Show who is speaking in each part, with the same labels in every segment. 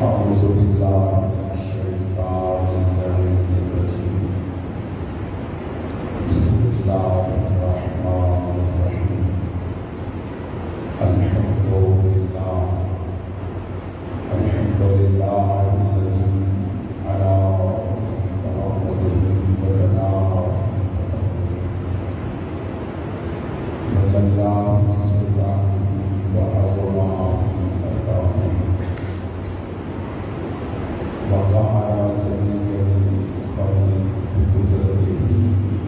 Speaker 1: أعوذ بالله من الشيطان اللعين الرجيم. بسم الله الرحمن الرحيم. الحمد لله الذي على رحمته وجنا وجلا في سلطانه وعظم في أركانه وقهر جميع الخلق بقدرته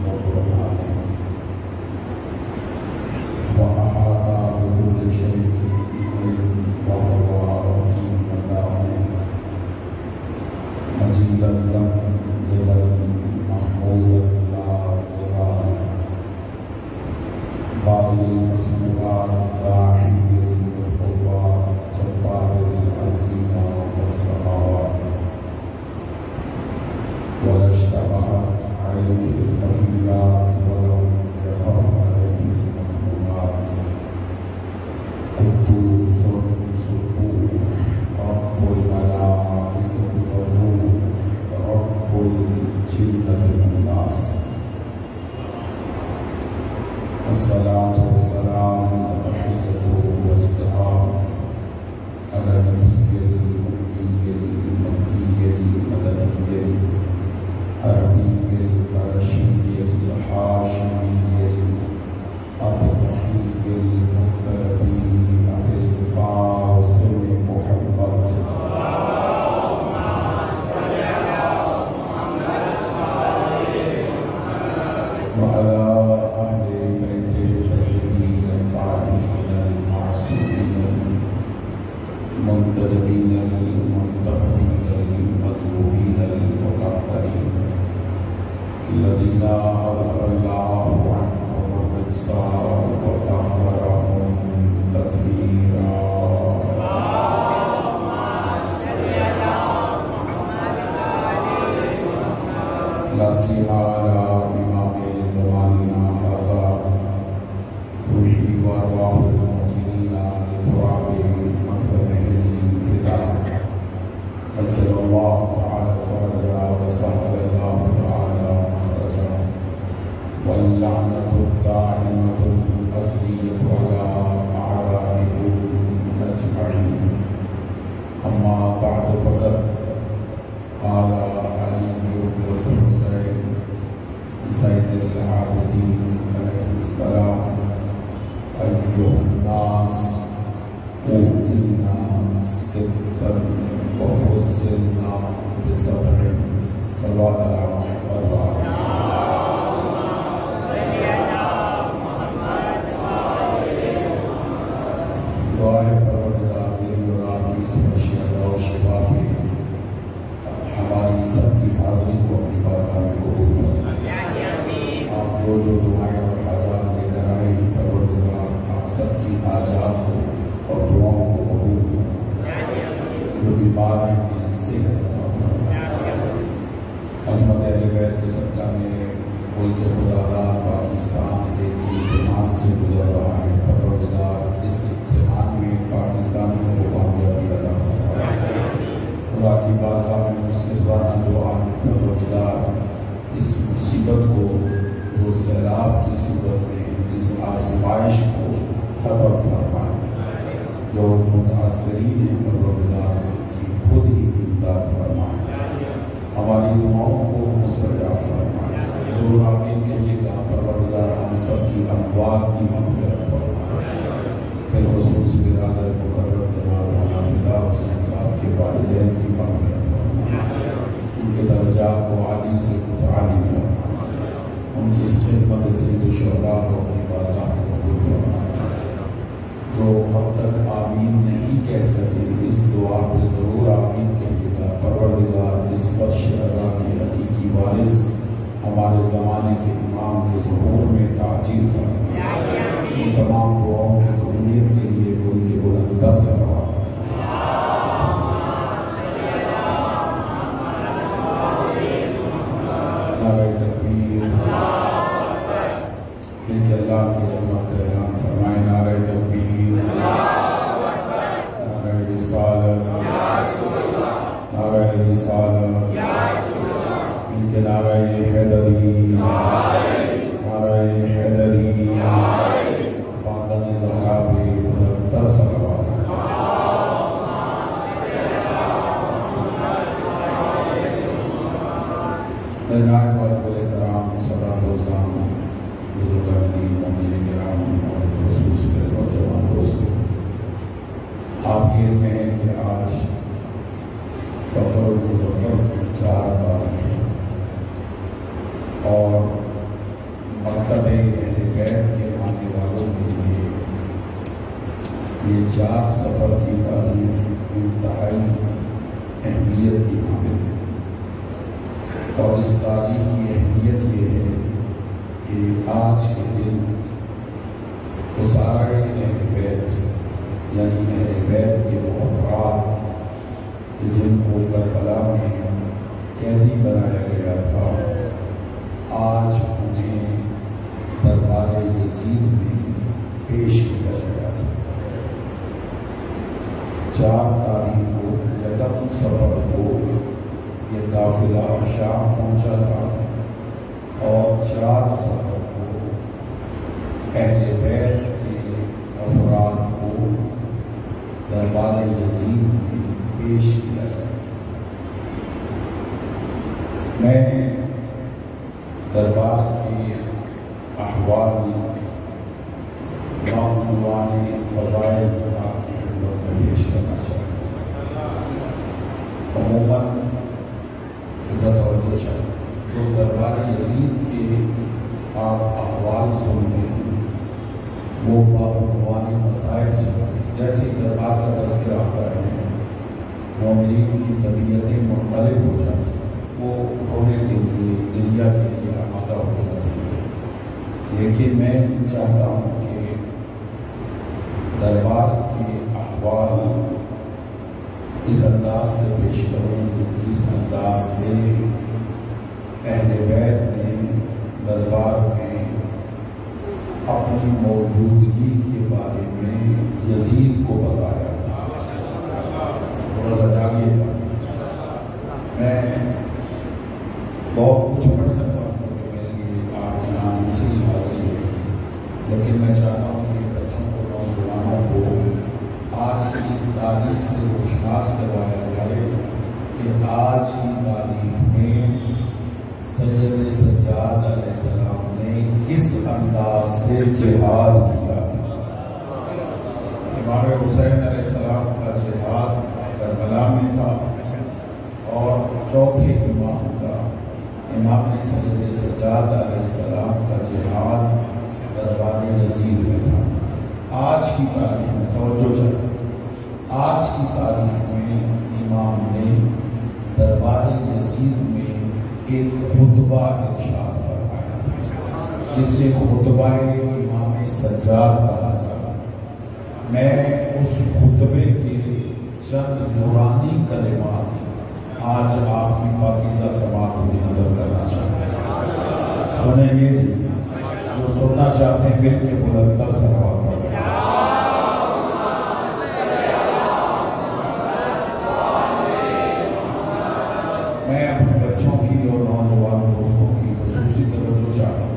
Speaker 1: وبرهانه وأحاط بكل شيء وهو في مقامه مجيدا له يزال محمودا لا يزال باقي المسموعات داعي بالقربان جبار الأرضين والسماوات ولا اشتبهت عليه الخفيات ولم يخف عليه المكنونات. قدوس سبوح رب الملائكة والروح رب الجنة والناس. الصلاة والسلام والتحية والإكرام على نبي الأمي المكي المدني العربي القرشي الحاشمي الأبرحي المطلبي أبي القاسم محمد وعلى أهل بيته الطيبين الطاهرين المعصومين المنتجبين المنتخبين المذبوحين المطهرين الذين أذهب الله عنهم الرجس وطهرهم تطهيرا. لا سيما على إمام زماننا هذا روحي وأرواح المؤمنين لتراب مقدمه الفداء. أجل الله تعالى فرجا وسهل الله تعالى مخرجا واللعنة الدائمة الأزلية على أعدائهم أجمعين. أما بعد فقد قال علي بن الحسين زين العابدين عليه السلام: أيها الناس أوتينا ستا وفزلنا بسبع. صلوات على محمد وعلى دعا ہے پروردگار میری اور آپ کی اس مشیت اور شفا کی ہماری سب کی حاضری کو اپنی بارگاہ میں قبول فرمائے. آپ جو دعائیں اور حاجات لے کر آئے پروردگار آپ سب کی حاجات کو اور دعاؤں کو قبول فرمائے. جو بیمار ہیں انہیں صحت عطا فرمائے. عظمت اہل بیت کے صدقہ میں ملک خدادار پاکستان ایک امتحان سے گزر رہا ہے. پروردگار اس امتحان میں پاکستانیوں کو کامیابی عطا فرمائے. خدا کی بارگاہ میں مصرانہ دعا ہے پروردگار اس مصیبت کو جو سیلاب کی صورت میں اس آزمائش کو ختم فرمائے. جو متاثرین ہیں پروردگار کی خود ہی امداد فرمائے. ہماری دعاؤں کو مستجاب فرمائے. جو آمین کہیے گا پروردگار ہم سب کی اموات کی مغفرت فرمائے. بالخصوص برادر مقرر جناب مولانا فدا حسین صاحب کے والدین کی مغفرت فرمائے. ان کے درجات کو عالی سے متعالی فرمائے. ان کی اس خدمت سید الشہداء کو اپنی بارگاہ میں قبول فرمائے. جو اب تک آمین نہیں کہہ سکے اس دعا پہ ضرور آمین کہیے گا. پروردگار اس فرش رضا کے حقیقی وارث ہمارے زمانے کے امام کے ظہور میں تعجیل فرمائے. ان تمام دعاؤں کی قبولیت کے لیے ان کے بلندہ صلوات. نعرہ تکبیر. مل کے اللہ کی عظمت کا اعلان فرمائے. نعرہ تکبیر. نعرہ رسالت. رسالت ان کے نعرہ حیدری، نعرہ حیدری، خاندان زہرا پہ بلندتر صلوات۔ نائب واجب الاحترام صدر روزان بزرگان دین مومنین کرام اور خصوص میرے نوجوان دوستوں، آپ کے علم ہے کہ آج سفر مظفر کی 4 تاریخ ہے اور مکتب اہل بیت کے ماننے والوں کے لیے یہ 4 سفر کی تاریخ انتہائی اہمیت کی حامل ہے، اور اس تاریخ کی اہمیت یہ ہے کہ آج کے دن اسارۂ اہل بیت یعنی اہل بیت کے وہ افراد کہ جن کو کربلا میں قیدی بنایا گیا تھا، آج انہیں دربار یزید میں پیش کیا گیا تھا۔ 4 تاریخ کو یکم سفر کو یہ قافلہ شام پہنچا تھا اور 4 سفر کو اہل بیت کے افراد کو دربار یزید میں پیش کیا گیا۔ میں دربار کے احوال بعنوان فضائل آپ کی خدمت میں پیش کرنا چاہتا ہوں۔ عموماً توجہ چاہیے، جو دربار یزید کے آپ احوال سنتے ہیں وہ بعنوان مسائل سے جیسے دربار کا تذکرہ آتا ہے مومنین کی طبیعتیں منقلب ہو جاتی ہیں، وہ ہونے کے لیے دنیا کے لیے آمادہ ہو جاتی ہیں، لیکن میں چاہتا ہوں کہ دربار کے احوال اس انداز سے پیش کروں جس انداز سے اہل بیت نے دربار میں اپنی موجودگی کے بارے میں یزید کو بتایا تھا۔ تھوڑا سا جاگیے گا، میں بہت کچھ پڑھ سکتا ہوں کہ میرے لیے آپ یہاں دوسری حاضری ہے، لیکن میں چاہتا ہوں کہ بچوں کو، نوجوانوں کو آج کی اس تاریخ سے روشناس کروایا جائے کہ آج کی تاریخ میں سید سجاد علیہ السلام نے کس انداز سے جہاد کیا تھا۔ امام حسین علیہ السلام کا جہاد کربلا میں تھا اور چوتھے امام کا امام سید سجاد علیہ السلام کا جہاد دربار یزید میں تھا۔ آج کی تاریخ میں توجہ چاہیے، آج کی تاریخ میں امام نے دربار یزید میں ایک خطبہ ارشاد فرمایا تھا جسے خطبہ امام سجاد کہا جاتا ہے۔ میں اس خطبے کے چند نورانی کلمات آج آپ کی پاکیزہ سماعت میں نظر کرنا چاہتے ہیں، سنیں گے جی؟ جو سننا چاہتے ہیں مل کے بلندتر صلوات پڑھیں۔ میں اپنے بچوں کی اور نوجوان دوستوں کی خصوصی توجہ چاہتا ہوں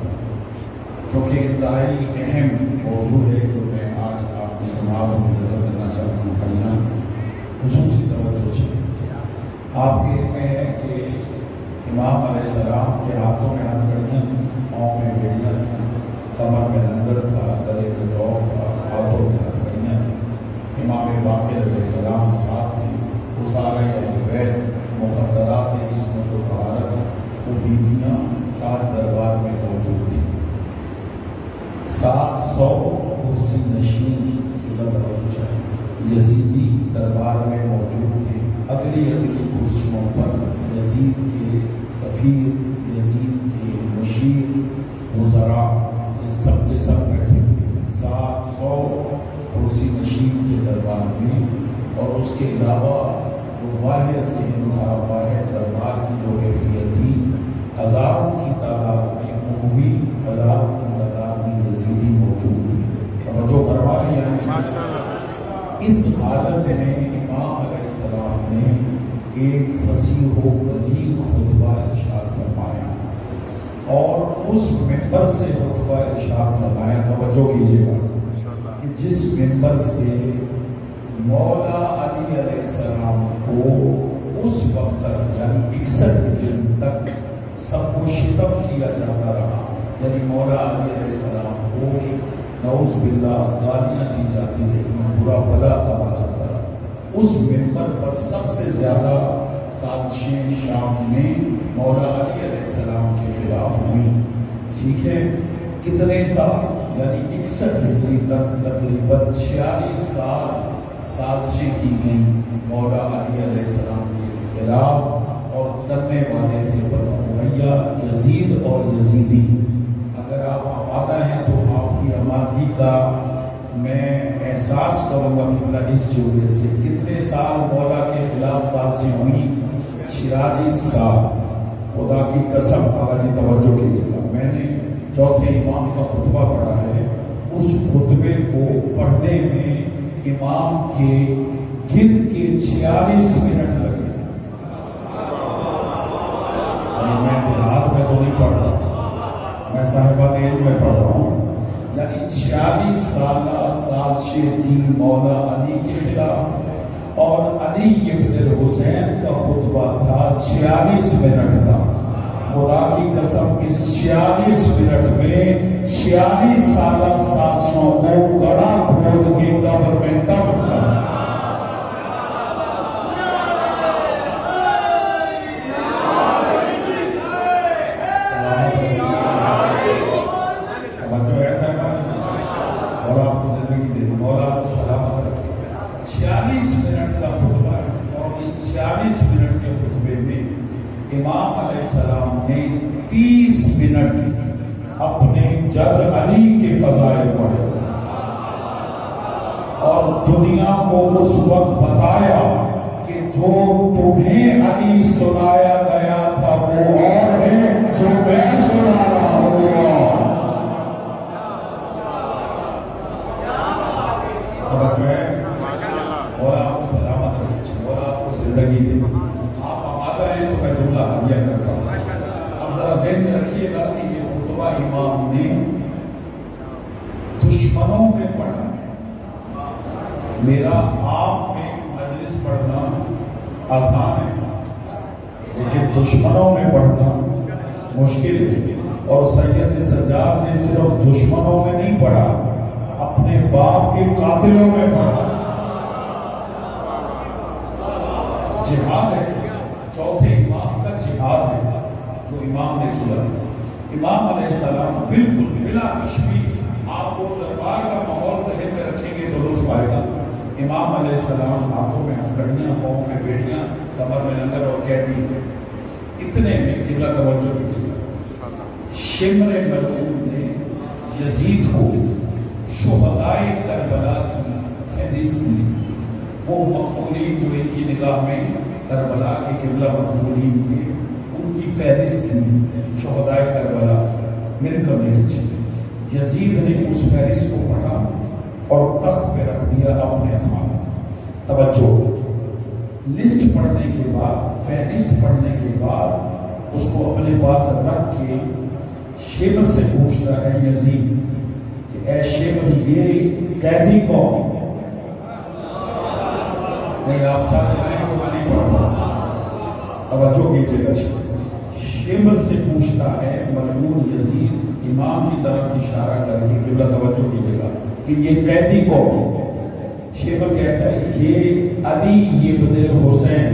Speaker 1: کیونکہ انتہائی اہم موضوع ہے جو میں آج آپ کی سماعت میں نظر کرنا چاہتا ہوں۔ بھائی جان خصوصی توجہ چاہیے، آپ کے علم میں ہے کہ امام علیہ السلام کے ہاتھوں میں ہتھکڑیاں تھیں، پاؤں میں بیڑیاں تھیں، کمر میں لنگر تھا، گلے میں دور تھا، ہاتھوں میں ہتھکڑیاں تھیں۔ امام باقر علیہ السلام ساتھ تھے، وہ سارے اہل بیت مخدرات عصمت و طہارت وہ بیویاں ساتھ دربار میں موجود تھیں۔ 700 کرسی نشین یزیدی دربار میں موجود تھے۔ اگلی کرسیوں پر یزید کے سفیر، یزید کے مشیر، وزراء یہ سب بیٹھے ہوئے 700 کرسی نشین کے دربار میں، اور اس کے علاوہ جو واحد ذہن تھا، واحد دربار کی جو کیفیت تھی، ہزاروں کی تعداد میں عموی، ہزاروں کی تعداد میں یزیدی موجود تھی۔ توجہ فرما رہے ہیں؟ اس حالت میں امام علیہ السلام نے ایک فصیح و بلیغ خطبہ ارشاد فرمایا اور اس ممبر سے خطبہ ارشاد فرمایا. توجہ کیجیے گا کہ جس ممبر سے مولا علی علیہ السلام کو اس وقت تک یعنی 61 دن تک سب کو شتم کیا جاتا رہا، یعنی مولا علی علیہ السلام کو نعوذ باللہ گالیاں دی جاتی رہی، برا بلا کہا جاتا رہا. اس ممبر پر سب سے زیادہ سازشیں شام میں مولا علی علیہ السلام کے خلاف ہوئی. ٹھیک ہے، کتنے سال یعنی 61 ہجری تک تقریباً 46 سال سازشیں کی گئیں مولا علی علیہ السلام کے خلاف، اور کرنے والے تھے بنو امیہ، یزید اور یزیدی. اگر آپ آمادہ ہیں تو آپ کی آمادگی کا میں احساس کروں گا کہ اس جملے سے کتنے سال مولا کے خلاف سازشیں ہوئی؟ 46 سال. خدا کی قسم آجی توجہ کیجیے گا، میں نے چوتھے امام کا خطبہ پڑھا ہے، اس خطبے کو پڑھنے میں امام کے گن کے 46 منٹ لگے. میں دیہات میں تو نہیں پڑھ رہا، میں صاحبہ دیر میں پڑھ رہا ہوں. یعنی 46 سالہ سازشیں تھی مولا علی کے خلاف، اور علی ابن الحسین کا خطبہ تھا 46 منٹ کا. خدا کی قسم اس 46 منٹ میں 46 سالہ سازشوں کو گڑا کھود کے قبر میں دفن کر. امام علیہ السلام نے 30 منٹ اپنے جد علی کے فضائل پڑھے اور دنیا کو اس وقت بتایا کہ جو تمہیں علی سنایا گیا تھا وہ اور ہے جو میں سنا رہا ہوں. اور آپ کو سلامت رکھے اور آپ کو زندگی دے. تو میں جملہ ہدیہ کرتا ہوں. اب ذرا ذہن میں رکھیے گا کہ یہ خطبہ امام نے دشمنوں میں پڑھا. میرا آپ میں مجلس پڑھنا آسان ہے، لیکن دشمنوں میں پڑھنا مشکل ہے. اور سید سجاد نے صرف دشمنوں میں نہیں پڑھا، اپنے باپ کے قاتلوں میں پڑھا. جہاد ہے، چوتھے امام کا جہاد ہے جو امام نے کیا. امام علیہ السلام بالکل بلا تشبیہ، آپ کو دربار کا ماحول ذہن میں رکھیں گے تو لطف آئے گا. امام علیہ السلام ہاتھوں میں ہتھکڑیاں، پاؤں میں بیڑیاں، کمر میں لنگر اور قیدی. اتنے میں قبلہ توجہ کیجیے، شمر ملعون نے یزید کو شہدائے کربلا کی فہرست دی. وہ مقتولین جو ان کی نگاہ میں کربلا کے قبلہ مقبولین تھے، ان کی فہرست تھی شہدائے کربلا. میرے کمرے کے یزید نے اس فہرست کو پڑھا اور تخت پہ رکھ دیا اپنے سامنے. توجہ، لسٹ پڑھنے کے بعد، فہرست پڑھنے کے بعد اس کو اپنے پاس رکھ کے شیبر سے پوچھتا ہے یزید کہ اے شیبر یہ قیدی کون؟ نہیں آپ ساتھ میں کو نہیں پڑھا. توجہ کیجیے گا، شیبر سے پوچھتا ہے ملعون یزید امام کی طرف اشارہ کر کے قبلہ توجہ کیجیے گا کہ یہ قیدی کون ہے؟ شیبر کہتا ہے یہ علی ابن الحسین.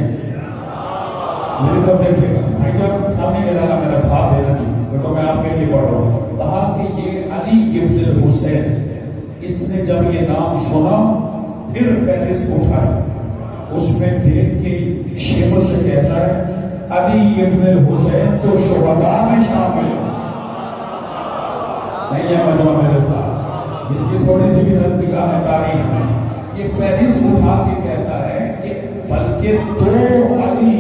Speaker 1: میرے طرف دیکھیے گا بھائی جان، سامنے کے لگا میرا ساتھ دینا جی، تو میں آپ کے لیے پڑھ رہا ہوں. کہا کہ یہ علی ابن الحسین. اس نے جب یہ نام سنا پھر فہرست اٹھائی، اس میں دیکھ کے شیبر سے کہتا ہے علی ابن الحسین تو شہداء میں شامل ہے. نہیں ہے مجمع میرے ساتھ جن کی تھوڑی سی بھی نزدیکاہ ہے تاریخ میں، یہ فہرست اٹھا کے کہتا ہے کہ بلکہ 2 علی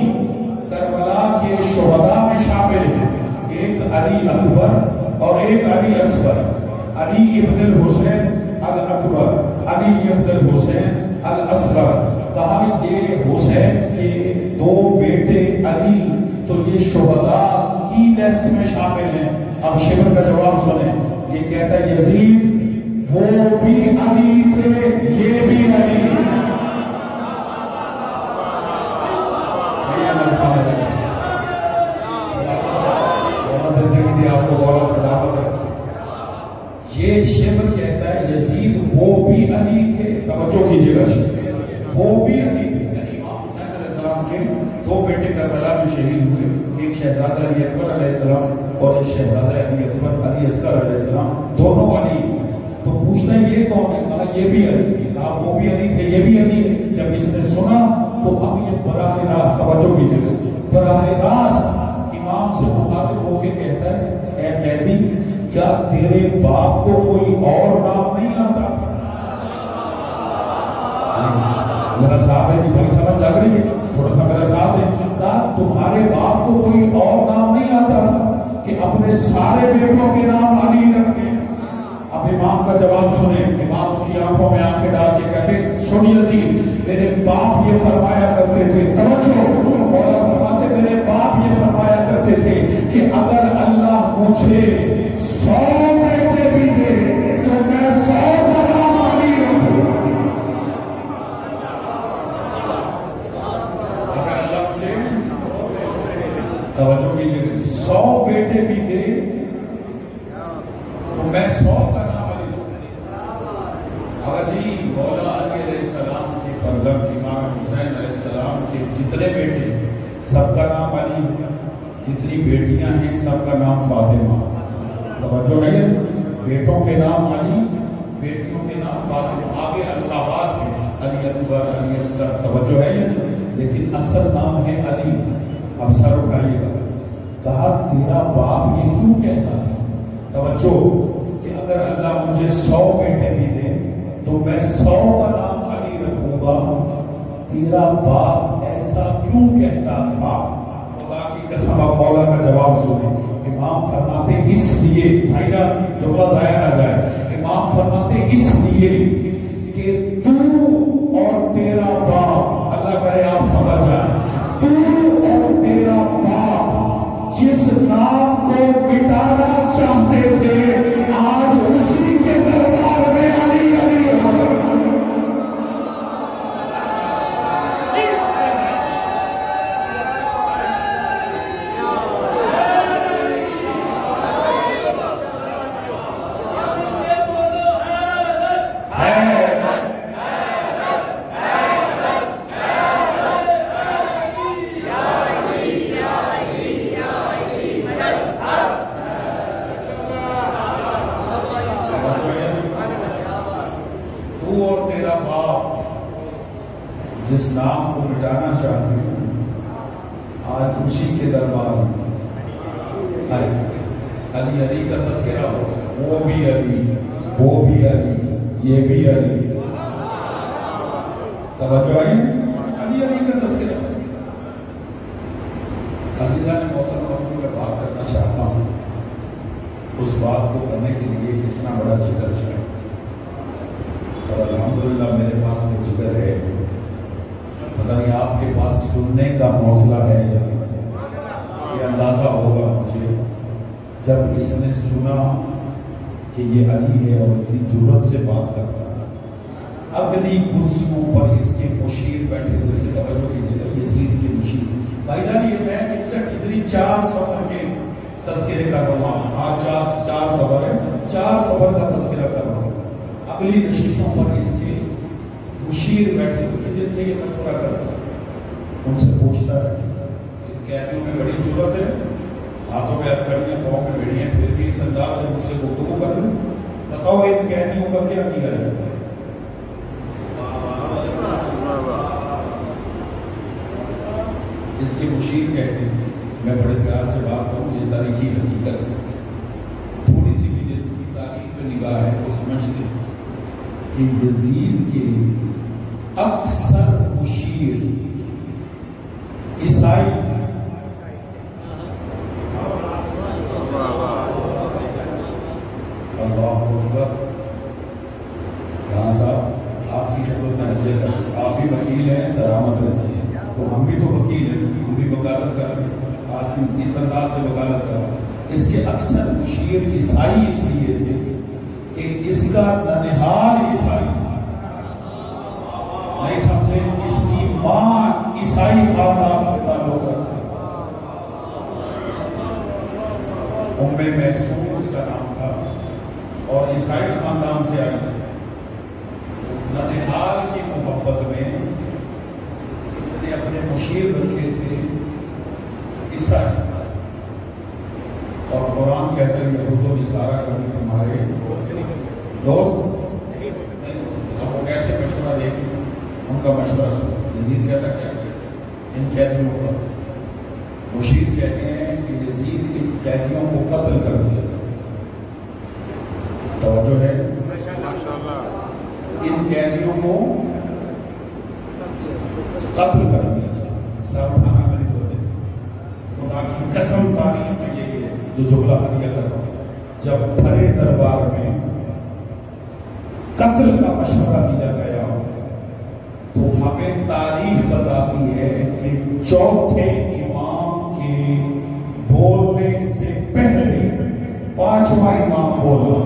Speaker 1: کربلا کے شہداء میں شامل ہیں، ایک علی اکبر اور ایک علی اصغر. علی ابن الحسین الاکبر، علی ابن الحسین الاصغر. کہا یہ حسین کے دو بیٹے علی تو یہ شہداء کی لسٹ میں شامل ہیں. اب شبر کا جواب سنیں. یہ کہتا ہے یزید وہ بھی علی تھے یہ بھی علی. زندگی دی آپ کو بولا سلامت رکھے. یہ شبر کہتا ہے یزید وہ بھی علی تھے. توجہ کیجئے گا, وہ بھی علی تھے. یعنی امام حسین علیہ السلام کے دو بیٹے کربلا میں شہید ہوئے. ایک شہزادہ علی اکبر علیہ السلام اور ایک شہزادہ علی اکبر علی اصغر علیہ السلام, دونوں علی. تو پوچھتا ہے یہ کون ہے؟ کہا یہ بھی علی. کہا وہ بھی علی تھے یہ بھی علی ہے. جب اس نے سنا تو اب یہ براہ راست, توجہ کیجئے, براہ راست امام سے مخاطب ہو کے کہتا ہے اے قیدی کیا تیرے باپ کو کوئی اور نام نہیں آتا؟ میرا صاحب ہے جی بھائی, سمجھ لگ رہی ہے تھوڑا سا میرا صاحب ہے. کہا تمہارے باپ کو کوئی اور نام نہیں آتا کہ اپنے سارے بیٹوں کے نام علی رکھتے. اب امام کا جواب سنیں. امام اس کی آنکھوں میں آنکھیں ڈال کے کہتے سن یزید میرے باپ یہ فرمایا کرتے تھے. توجہ, مولا فرماتے میرے باپ یہ فرمایا کرتے تھے کہ اگر اللہ مجھے 100 بیٹے بھی دے تو میں 100 کا نام علی رکھوں. اگر اللہ مجھے, توجہ کیجئے, 100 بیٹے بھی دے تو میں 100 کا نام علی رکھوں. اگر جی مولا علی علیہ السلام کے فرزند امام حسین علیہ السلام کے جتنے بیٹے سب کا نام علی, جتنی بیٹیاں ہیں سب کا نام فاطمہ. توجہ ہے, بیٹوں کے نام علی, بیٹیوں کے نام فاطمہ. آگے القابات ہیں علی اکبر علی اصغر, توجہ ہے, لیکن اصل نام ہے علی. اب سر اٹھائیے گا. کہا تیرا باپ یہ کیوں کہتا تھا؟ توجہ کہ اگر اللہ مجھے 100 بیٹے بھی دے تو میں 100 کا نام علی رکھوں گا. تیرا باپ ایسا کیوں کہتا تھا؟ خدا کی قسم اب مولا کا جواب سنیں. امام فرماتے اس لیے, بھائی جان جملہ ضائع نہ جائے, امام فرماتے اس لیے کہ تو اور تیرا باپ, اللہ کرے آپ سمجھ جائیں, تو اور تیرا باپ جس نام کو مٹانا چاہتے تھے آج اسی کے دربار میں علی علی جس نام کو مٹانا چاہتے ہیں آج اسی کے دربار میں علی علی کا تذکرہ ہو. وہ بھی علی, وہ بھی علی, یہ بھی علی. توجہ آئی, علی علی کا تذکرہ. عزیزان محترم میں بات کرنا چاہتا ہوں, اس بات کو کرنے کے لیے اتنا بڑا ذکر چاہیے اور الحمدللہ میرے پاس وہ ذکر ہے. پتہ نہیں آپ کے پاس سننے کا حوصلہ ہے یا یہ اندازہ ہوگا مجھے جب اس نے سنا کہ یہ علی ہے اور اتنی جرأت سے بات کر رہا ہے. اگلی کرسیوں پر اس کے مشیر بیٹھے ہوئے تھے. توجہ کیجیے, یزید کے مشیر. بھائی جان یہ میں اتنی 4 سفر کے تذکرے کر رہا ہوں. آج 4 سفر ہے, 4 سفر کا تذکرہ کر رہا ہوں. اگلی نشستوں پر اس کے مشیر بیٹھے ہوئے جن سے یہ مشورہ کرتا ہے, ان سے پوچھتا ہے ان قیدیوں میں بڑی ضرورت ہے, ہاتھوں پہ ہتھکڑیاں, پاؤں میں بیڑیاں, پھر بھی اس انداز سے مجھ سے گفتگو کر لوں, بتاؤ ان قیدیوں کا کیا کیا جاتا ہے؟ اس کے مشیر کہتے ہیں, میں بڑے پیار سے بات کروں, یہ تاریخی حقیقت ہے, تھوڑی سی بھی جس کی تاریخ پہ نگاہ ہے وہ سمجھتے ہیں کہ یزید کے اکثر مشیر عیسائی. اللہ اکبر. یہاں صاحب آپ کی شکل میں آپ بھی وکیل ہیں, سلامت رہیے. تو ہم بھی تو وکیل ہیں, اس انداز سے وکالت کر رہا ہوں، اس کے اکثر مشیر عیسائی اس لیے تھے کہ اس کا ننہال عیسائی تھا، نہیں سمجھے، اس کی ماں عیسائی خاندان سے تعلق رکھتے، ام محسوس اس کا نام تھا اور عیسائی خاندان سے آئی تھی۔ ننہال کی محبت میں اس نے اپنے مشیر رکھے تھے عیسائی، اور قرآن کہتے ہیں یہود و نصارہ کبھی تمہارے دوست نہیں ہو سکتے۔ اب وہ کیسے مشورہ دے گی، ان کا مشورہ سن۔ یزید کہتا کیا ان قیدیوں پر، مشیر کہتے ہیں کہ یزید ان قیدیوں کو قتل کر دیا تھا، توجہ ہے، ان قیدیوں کو قتل کر دیا تھا۔ سر اٹھانا میں نہیں بولے، خدا کی قسم تاریخ میں یہ جو جملہ ہدیہ کر رہا ہوں، جب بھرے دربار میں قتل کا مشورہ کیا گیا تو ہمیں تاریخ بتاتی ہے کہ چوتھے امام کے بولنے سے پہلے پانچواں امام بولا۔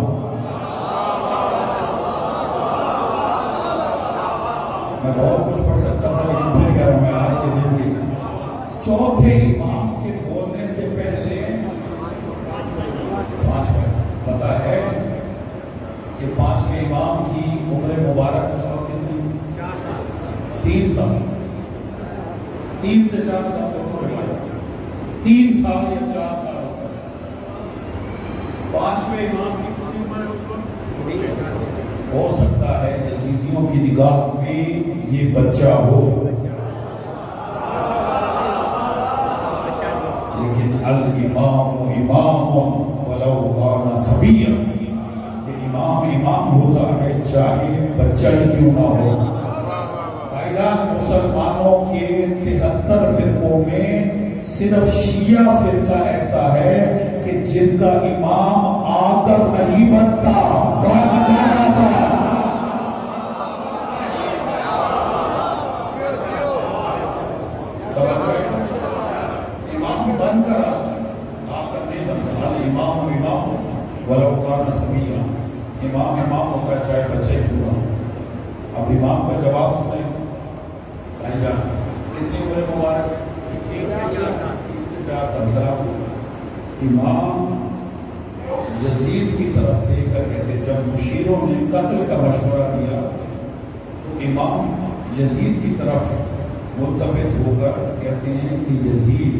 Speaker 1: میں بہت کچھ پڑھ سکتا تھا لیکن پھر کہہ رہا ہوں میں آج کے دن کی چوتھے امام کے بولنے سے پہلے پانچواں، پتا ہے کہ پانچویں امام کی عمر مبارک اس وقت کتنی؟ 3 سال، 3 سے 4 سال، 3 سال یا 4 سال ہوتا ہے۔ پانچویں امام کی کتنی عمر ہے اس وقت؟ ہو سکتا ہے یزیدیوں کی نگاہ میں یہ بچہ ہو، لیکن الامام امام ولو کان صبیا، کہ امام امام ہوتا ہے چاہے بچہ ہی کیوں نہ ہو۔ مسلمانوں کے 73 فرقوں میں صرف شیعہ فرقہ ایسا ہے کہ جن کا امام آ کر نہیں بنتا، بن کر آتا۔ امام بن کر آ کر نہیں بنتا۔ امام امام ولو کان صبیا، امام امام ہوتا ہے چاہے بچے ہی کیوں نہ ہو۔ اب امام کا جواب سنیں، کتنی عمر مبارک؟ 4 سال۔ امام یزید کی طرف دیکھ کر کہتے جب مشیروں نے قتل کا مشورہ دیا تو امام یزید کی طرف ملتفت ہو کر کہتے ہیں کہ یزید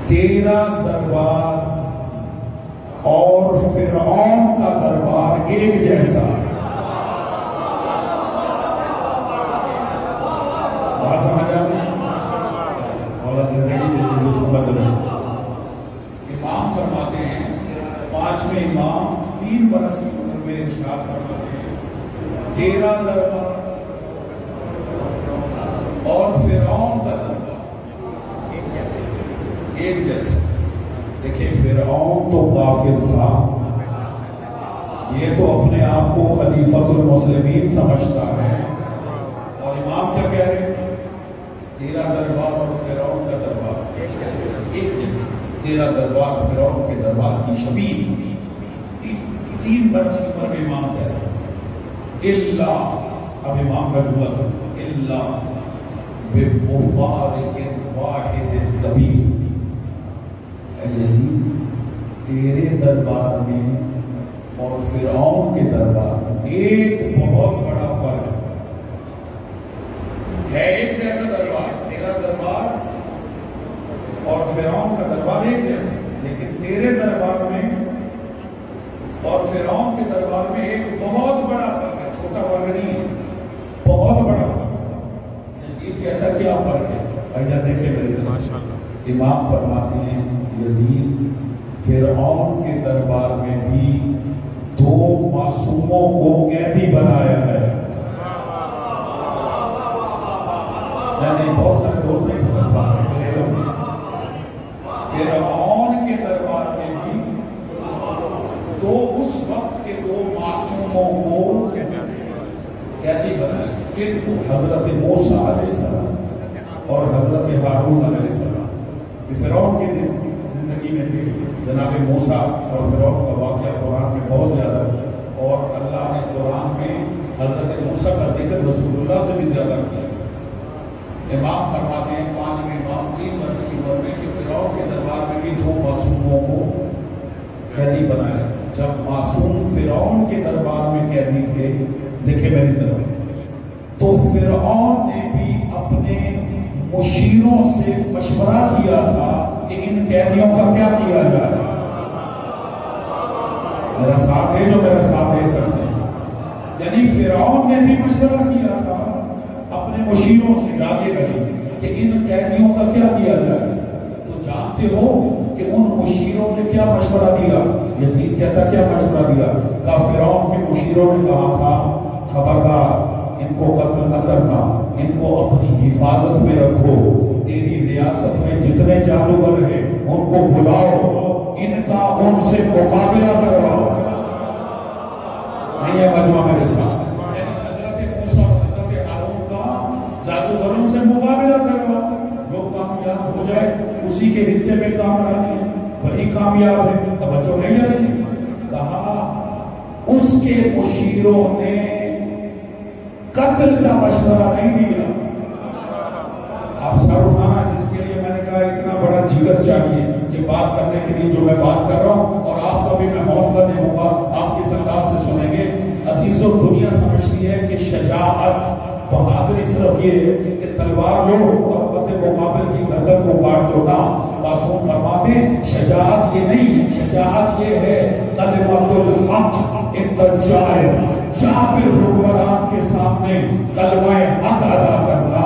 Speaker 1: تیرا دربار اور فرعون کا دربار ایک جیسا ہے۔ امام فرماتے ہیں، پانچویں امام 3 برس کی عمر میں ارشاد فرماتے ہیں تیرا دربار اور فرعون کا دربار ایک جیسا۔ دیکھیں فرعون تو کافر تھا، یہ تو اپنے آپ کو خلیفۃ المسلمین سمجھتا ہے، اور امام کیا کہہ رہے ہیں؟ تیرا دربار اور فرعون کا دربار ایک جیسا، تیرا دربار فرعون کے دربار کی شبیہ۔ 3 برس کی عمر میں امام کہہ رہے ہیں اللہ، اب امام کا جملہ سن، اللہ بمفارق واحد کبیر، اے یزید تیرے دربار میں اور فرعون کے دربار میں ایک بہت بڑا فرق ہے، ایک جیسا دربار، تیرا دربار اور فرعون کا دربار ایک جیسا، لیکن تیرے دربار میں اور فرعون کے دربار میں ایک بہت بڑا فرق ہے، چھوٹا فرق نہیں ہے، بہت بڑا فرق ہے۔ یزید کہتا کیا فرق ہے؟ بھائی دیکھیں میرے طرف، امام فرماتے ہیں یزید فرعون کے دربار میں بھی 2 معصوموں کو قیدی بنایا ہے۔ نہیں بہت سارے دوست نہیں سمجھ پا رہے میرے لوگ، فرعون کے دربار میں بھی 2 اس وقت کے 2 معصوموں کو قیدی بنایا، کن کو؟ حضرت موسیٰ علیہ السلام اور حضرت ہارون علیہ السلام۔ کہ فرعون کی زندگی میں تھے. جناب موسیٰ اور فرعون کا واقعہ قرآن میں بہت زیادہ ہے، اور اللہ نے قرآن میں حضرت موسیٰ کا ذکر رسول اللہ سے بھی زیادہ کیا. امام فرماتے ہیں 5ویں امام 3 برس کی عمر میں کہ فرعون کے دربار میں بھی 2 معصوموں کو قیدی بنایا. جب معصوم فرعون کے دربار میں قیدی تھے، دیکھیں میری طرف، تو فرعون نے بھی اپنے مشیروں سے مشورہ کیا تھا کہ ان قیدیوں کا کیا کیا جائے. میرا ساتھ دے جو میرا ساتھ دے سکتے ہیں. یعنی فرعون نے بھی مشورہ کیا تھا اپنے مشیروں سے جاگے گئے کہ ان قیدیوں کا کیا کیا جائے. تو جانتے ہو کہ ان مشیروں نے کیا مشورہ دیا؟ یزید کہتا کیا مشورہ دیا؟ کہ فرعون کے مشیروں نے کہا تھا خبردار ان کو قتل نہ کرنا، ان کو اپنی حفاظت میں رکھو، تیری ریاست میں جتنے جادوگر ہیں ان کو بلاؤ، ان کا ان سے مقابلہ کرواؤ. نہیں ہے مجمع میرے ساتھ؟ حضرت موسیٰ اور حضرت ہارون کا جادوگروں سے مقابلہ کرواؤ، جو کامیاب ہو جائے اسی کے حصے میں کام رہے، وہی کامیاب ہے. توجہ ہے یا نہیں؟ کہا اس کے مشیروں نے قتل کا مشورہ نہیں دیا. آپ سر اٹھانا، جس کے لیے میں نے کہا اتنا بڑا جگر چاہیے یہ بات کرنے کے لیے جو میں بات کر رہا ہوں، اور آپ کو بھی میں حوصلہ دوں گا، آپ کس انداز سے سنیں گے. عزیزو دنیا سمجھتی ہے کہ شجاعت بہادری صرف یہ ہے کہ تلوار لو اور مد مقابل کی گردن کو کاٹ دو. نہ، معصوم فرماتے شجاعت یہ نہیں، شجاعت یہ ہے کلمۃ الحق عند الجائر، جابر حکمران کے سامنے کلمہ حق ادا کرنا،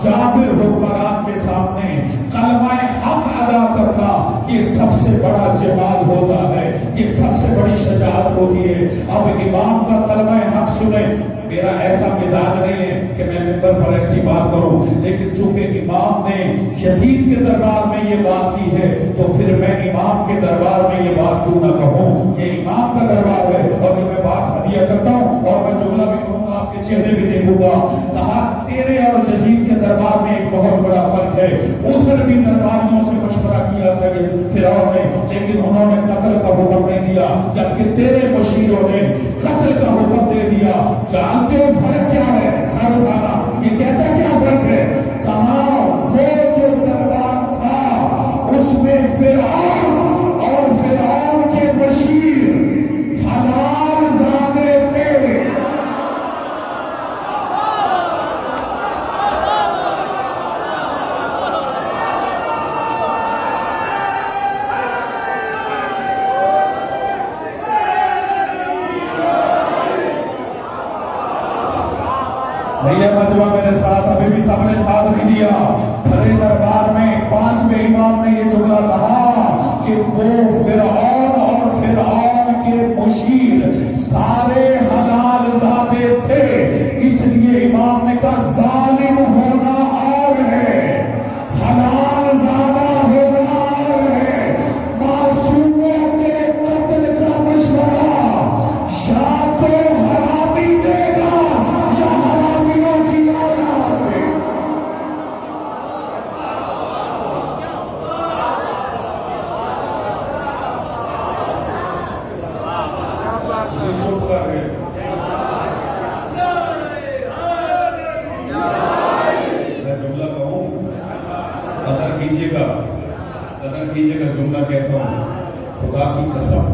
Speaker 1: جابر حکمران کے سامنے کلمہ حق ادا کرنا، یہ سب سے بڑا جہاد ہوتا ہے، یہ سب سے بڑی شجاعت ہوتی ہے. اب امام کا کلمہ حق سنیں. میرا ایسا مزاج نہیں ہے کہ میں منبر پر ایسی بات کروں، لیکن چونکہ امام نے یزید کے دربار میں یہ بات کی ہے تو پھر میں امام کے دربار میں یہ بات کیوں نہ کہوں. یہ امام کا دربار ہے اور میں بات ہدیہ کرتا ہوں اور میں جملہ بھی کہوں گا، آپ کے چہرے بھی دیکھوں گا. کہا تیرے اور یزید کے دربار میں ایک بہت بڑا فرق ہے. ادھر بھی درباریوں سے مشورہ کیا تھا فرعون نے، لیکن انہوں نے قتل کا حکم نہیں دیا، جبکہ تیرے مشیروں نے قتل کا حکم دے دیا. جانتے ہو فرق کیا ہے؟ سر اٹھانا، یہ کہتا کیا فرق ہے؟ کہاں وہ جو دربار تھا اس میں فرعون اور فرعون کے مشیر حلال زادے تھے. نہیں ہے مجمع میرے ساتھ؟ ابھی بھی سب نے ساتھ نہیں دیا. بھرے دربار میں 5ویں امام نے یہ جملہ کہا کہ وہ فرعون اور فرعون کے مشیر سارے حلال زادے تھے. اس لیے امام نے کہا ظالم ہونا اور ہے، حلال زادہ ہونا اور ہے. معصوموں کے قتل کا مشورہ یا تو حرامی دے گا یا حرامیوں کی اولاد ہے. اسے چپ کر رہے میں جملہ کہوں، قدر کیجئے گا، قدر کیجئے گا. جملہ کہتا ہوں خدا کی قسم،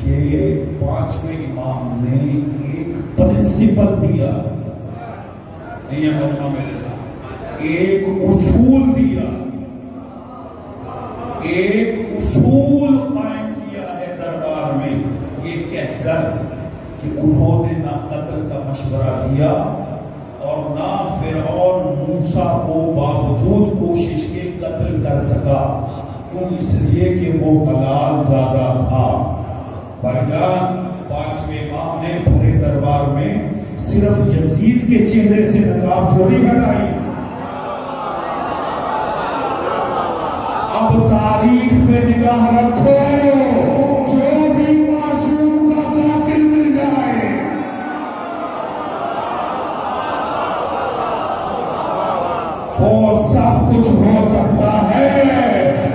Speaker 1: یہ 5ویں امام نے ایک پرنسپل دیا. نہیں ہے مجمع میرے ساتھ؟ ایک اصول دیا، ایک اصول قائم کیا ہے دربار میں، یہ کہہ کر کہ انہوں نے نہ قتل کا مشورہ کیا اور نہ فرعون موسیٰ کو باوجود کوشش کے قتل کر سکا. کیوں؟ اس لیے کہ وہ حلال زادہ تھا. بھائی جان، 5ویں امام نے بھرے دربار میں صرف یزید کے چہرے سے نقاب تھوڑی ہٹائی. اب تاریخ میں نگاہ رکھو، جو بھی معصوم کا قاتل مل جائے وہ سب کچھ ہو سکتا ہے.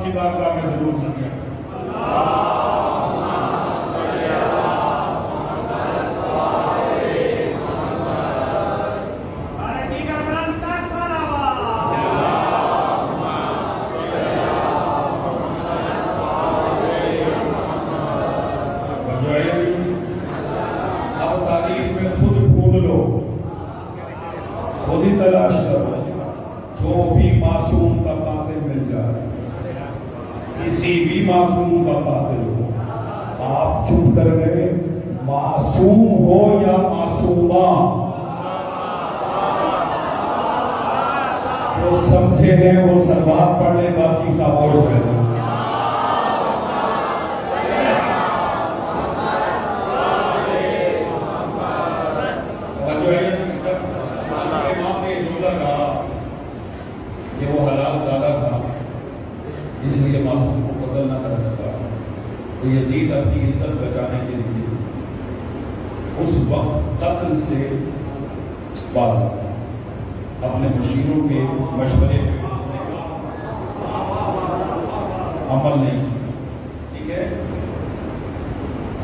Speaker 1: کی بارگاہ میں ضرور نہ تلاش کرو جو بھی معصوم کا قاتل مل جائے، کسی بھی معصوم کا قاتل ہو، آپ چپ کر گئے، معصوم ہو یا معصومہ، جو سمجھے ہیں وہ سلوات پڑھ لیں، باقی خاموش رہے۔ وہ حلال زیادہ تھا اس لیے معصوم کو قتل نہ کر سکا، تو یزید اپنی عزت بچانے کے لیے اس وقت قتل سے باز اپنے مشیروں کے مشورے پہ عمل نہیں کیا۔ ٹھیک ہے،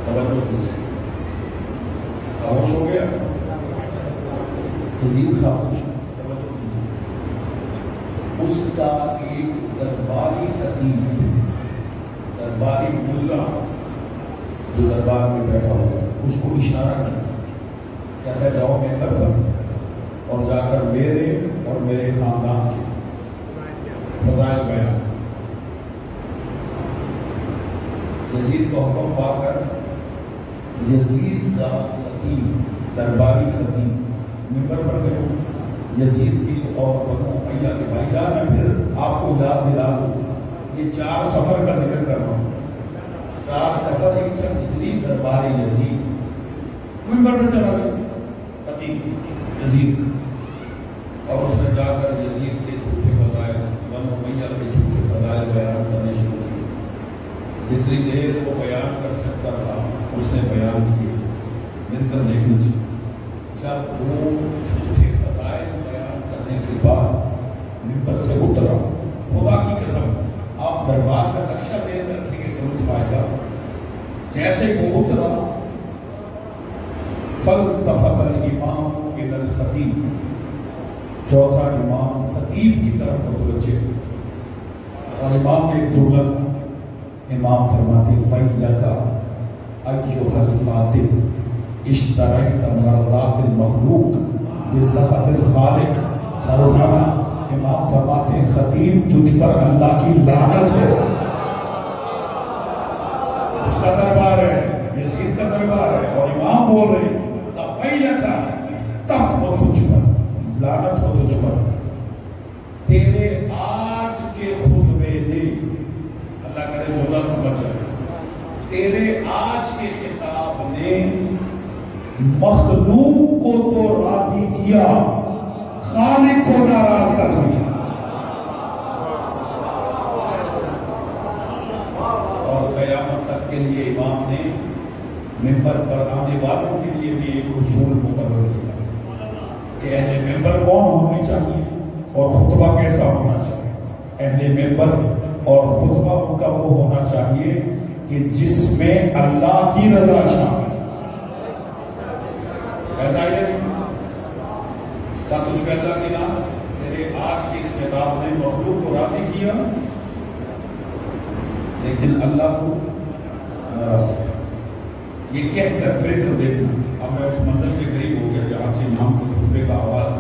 Speaker 1: توجہ کیجیے، خاموش ہو گیا یزید، خاموش۔ اس کا ایک درباری خطیب، درباری ملا جو دربار میں بیٹھا ہوا، اس کو اشارہ کیا، کہتا ہے جاؤ ممبر پر اور جا کر میرے اور میرے خاندان کے فضائل بیان۔ یزید کا حکم پا کر یزید کا خطیب، درباری خطیب ممبر پر گئے۔ یزید کی اور بنو امیہ کے بھائی جان، میں پھر آپ کو یاد دلا دوں، یہ 4 سفر کا ذکر کر رہا ہوں، 4 سفر 61 ہجری، دربار یزید منبر پر چڑھا گیا خطیب یزید، اور اس نے جا کر یزید کے جھوٹے فضائل، بنو امیہ کے جھوٹے فضائل بیان کرنے شروع کیے۔ جتنی دیر وہ بیان کر سکتا تھا اس نے بیان کیے۔ مل کر دیکھنی چاہیے، جب وہ جھوٹے بیان کرنے کے بعد ممبر سے اترا، خدا کی قسم آپ دربار کا نقشہ ذہن رکھیں گے تو لطف آئے گا۔ جیسے وہ اترا، فالتفت الامام الی الخطیب، چوتھا امام خطیب کی طرف متوجہ، اور امام نے ایک جملہ، امام فرماتے وَيَّكَ أَيُّهَا الْخَاطِبُ اشْتَرَيْتَ مَرْضَاتِ الْمَخْلُوقِ بِسَخَطِ الْخَالِقِ۔ سر اٹھانا، امام فرماتے ہیں خطیب تجھ پر اللہ کی لعنت ہو۔ اس کا دربار ہے، یزید کا دربار ہے، اور امام بول رہے وَيَّكَ، تب وہ تجھ پر لعنت ہو، تجھ پر۔ تیرے آج کے خطبے نے، اللہ کرے جملہ سمجھ جائے، تیرے آج کے خطاب نے مخلوق کو تو راضی کیا، خالق کو ناراض کر دیا۔ اور قیامت تک کے لیے امام نے ممبر پر آنے والوں کے لیے بھی ایک اصول مقرر کیا کہ اہل ممبر کون ہونی چاہیے اور خطبہ کیسا ہونا چاہیے۔ اہل ممبر اور خطبہ ان کا وہ ہونا چاہیے کہ جس میں اللہ کی رضا شامل، ایسا ہی نہیں کہ تجھ پہ اللہ کی لعنت، تیرے آج کی اس خطاب نے مخلوق کو راضی کیا لیکن اللہ کو ناراض کیا۔ یہ کہہ کر پھر دیکھنا، اب میں اس منزل کے قریب ہو گیا جہاں سے امام کے خطبے کا آواز،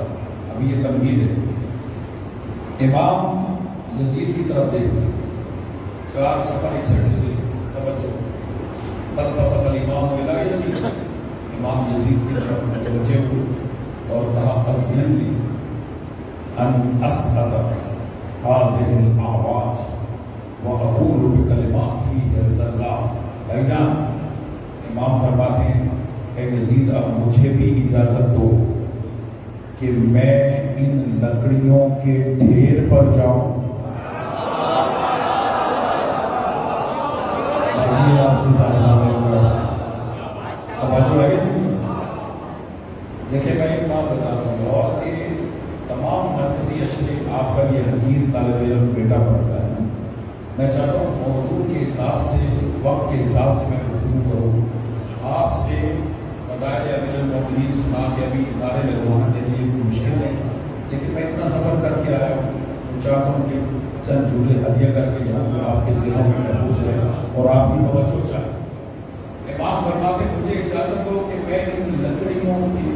Speaker 1: ابھی یہ تمہید ہے۔ امام یزید کی طرف دیکھنا، 4 سفر 61 ہجری، توجہ، فالتفت الامام الی یزید، امام یزید کی طرف متوجہ ہوئے اور کہا اذن لی ان اسعد هذه الاعواج واقول بکلمات فیہ رضا اللہ۔ بھائی جان، امام فرماتے ہیں اے یزید اب مجھے بھی اجازت دو کہ میں ان لکڑیوں کے ڈھیر پر جاؤں۔ آپ کی دیکھیں میں ایک بات بتاتا ہوں، اور کہ تمام مرکزی اشرے آپ کا یہ حقیر طالب علم بیٹا پڑھتا ہے، میں چاہتا ہوں موضوع کے حساب سے، وقت کے حساب سے میں گفتگو کروں آپ سے۔ فضائل امیر المومنین سنا کے ابھی ادارے میں رونا میرے لیے مشکل نہیں، لیکن میں اتنا سفر کر کے آیا ہوں تو چاہتا ہوں کہ چند جملے ہدیہ کر کے جاؤں جو آپ کے ذہنوں میں محفوظ رہے اور آپ کی توجہ چاہتے۔ امام فرماتے مجھے اجازت دو کہ میں ان لکڑیوں کی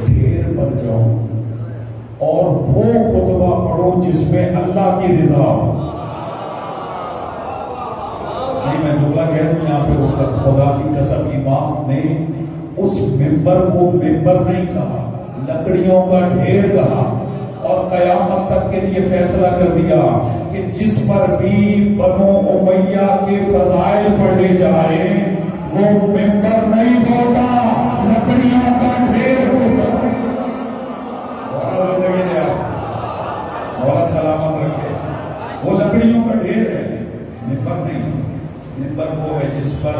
Speaker 1: ڈھیر پر جاؤں اور وہ خطبہ پڑھوں جس میں اللہ کی رضا ہو۔ نہیں میں جملہ کہہ دوں یہاں پہ خدا کی قسم امام نے اس ممبر کو ممبر نہیں کہا، لکڑیوں کا ڈھیر کہا، اور قیامت تک کے لیے فیصلہ کر دیا کہ جس پر بھی بنو امیہ کے فضائل پڑھے جائے وہ ممبر نہیں ہوتا، لکڑیوں کا ڈھیر ہوتا۔ مولا سلامت رکھے، وہ لکڑیوں کا ڈھیر ہے، ممبر نہیں۔ ممبر وہ ہے جس پر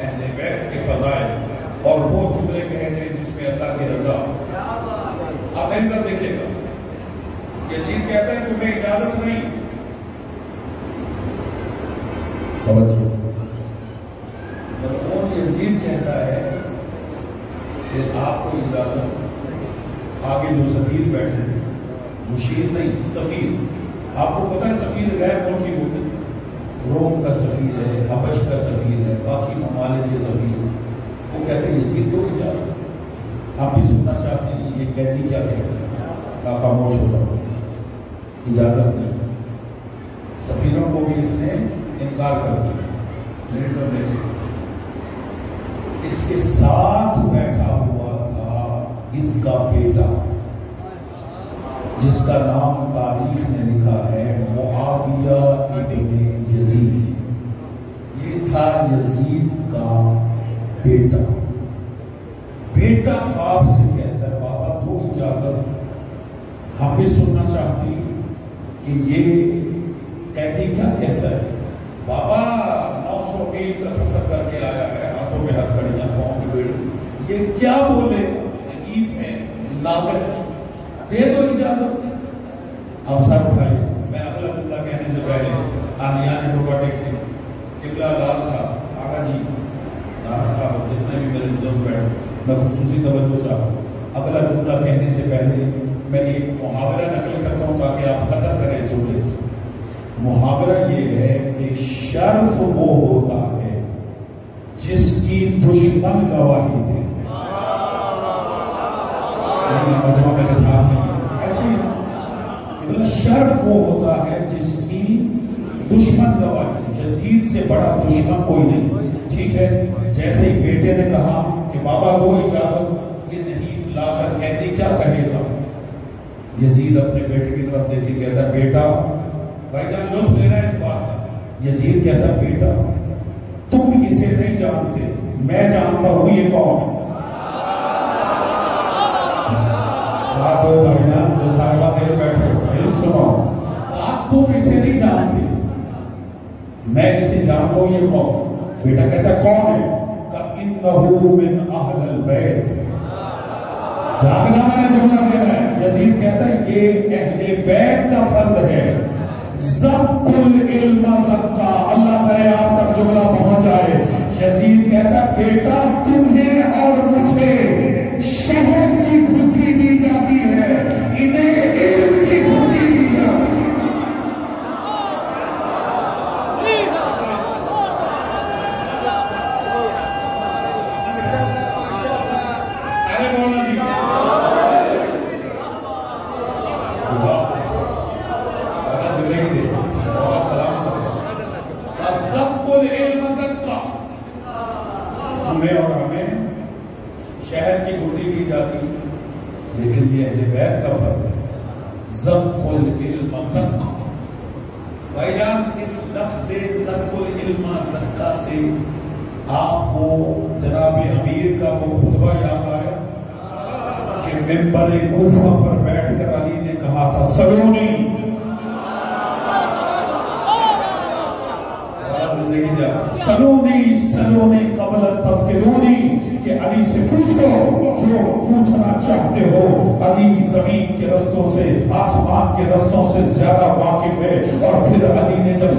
Speaker 1: اہل بیت کے فضائل اور وہ جملے کہے جائیں جس میں اللہ کی رضا۔ آپ اندر دیکھیں گا یزید کہتا ہے تمہیں اجازت نہیں، توجہ، مرحوم یزید کہتا ہے کہ آپ کو اجازت، آگے جو سفیر بیٹھے ہیں، مشیر نہیں سفیر، آپ کو پتہ ہے سفیر غیر ملکی ہوتے، روم کا سفیر ہے، حبش کا سفیر ہے، باقی ممالک کے سفیر، وہ کہتے ہیں یزید کو اجازت۔ آپ بھی سننا چاہتے ہیں یہ قیدی کیا کہتے ہیں؟ خاموش ہوتا ہوں، اجازت نہیں۔ سفیروں کو بھی اس نے انکار کر دیا۔ اس کے ساتھ بیٹھا ہوا تھا اس کا بیٹا جس کا نام تاریخ نے لکھا ہے معاویہ ابن یزید، یہ تھا یزید کا بیٹا۔ بیٹا باپ سے کہتا ہے بابا تو اجازت، ہم بھی سننا چاہتے ہیں کہ یہ قیدی کیا کہتا ہے۔ بابا 900 میل کا سفر کر کے آیا ہے، ہاتھوں میں ہتھکڑیاں، پاؤں میں بیڑی، یہ کیا بولے؟ نحیف ہے، لاغر، دے دو اجازت۔ اب سر اٹھائیے، میں اگلا جملہ کہنے سے پہلے آنیان روبوٹک سے قبلہ لال صاحب، آغا جی، نانا صاحب، جتنے بھی میرے بزرگ بیٹھے، میں خصوصی توجہ چاہتا ہوں۔ اگلا جملہ کہنے سے پہلے میں ایک محاورہ نقل کرتا ہوں تاکہ آپ قدر کریں جملے کی۔ محاورہ یہ ہے کہ شرف وہ ہوتا ہے جس کی دشمن گواہی دے۔ مجمع میرے ساتھ نہیں، ایسے ہی شرف وہ ہوتا ہے جس کی دشمن گواہی۔ یزید سے بڑا دشمن کوئی نہیں، ٹھیک ہے۔ جیسے ہی بیٹے نے کہا کہ بابا کو اجازت، یہ نحیف لا کر قیدی کیا کہے گا؟ یزید اپنے بیٹے کی طرف دیکھ کے کہتا ہے بیٹا، بھائی جان لطف لے رہا ہے اس بات کا۔ یزید کہتا ہے بیٹا تم اسے نہیں جانتے، میں جانتا ہوں یہ کون ہے۔ صاحب بھائی جان جو صاحبہ دیر بیٹھے ہو، علم سنو، آپ تم اسے نہیں جانتے، میں اسے جانتا ہوں یہ کون۔ بیٹا کہتا ہے کون ہے؟ کَإِنَّهُ مِنْ أَهْلِ الْبَيْتِ۔ جاگنا میں نے جملہ دے رہا ہے۔ یزید کہتا ہے یہ اہل بیت کا فرد ہے۔ زَقُّ الْعِلْمَ زَقَّا، اللہ کرے آپ تک جملہ پہنچ جائے۔ یزید کہتا ہے بیٹا تمہیں اور مجھے شہد کی گھٹی دی جاتی ہے، انہیں علم کی گھٹی دی جاتی ہے۔ سارے بولنا جی زندگی دے سب کل علم زکا، ہمیں اور ہمیں شہد کی گھٹی دی جاتی، لیکن یہ اہل بیت کا فرق ہے۔ ذَقُّ الْعِلْمَ زَقَّا، بھائی جان اس لفظ ذَقُّ الْعِلْمَ زَقَّا سے آپ کو جناب امیر کا وہ خطبہ یاد آیا کہ ممبر کوفہ پر بیٹھ کر علی نے کہا تھا سلونی، سلونی سلونی قبل تفکرونی، کہ علی سے پوچھو جو پوچھنا چاہتے ہو۔ علی زمین کے رستوں سے، آسمان کے رستوں سے زیادہ واقف ہے۔ اور پھر علی نے جب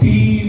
Speaker 1: 3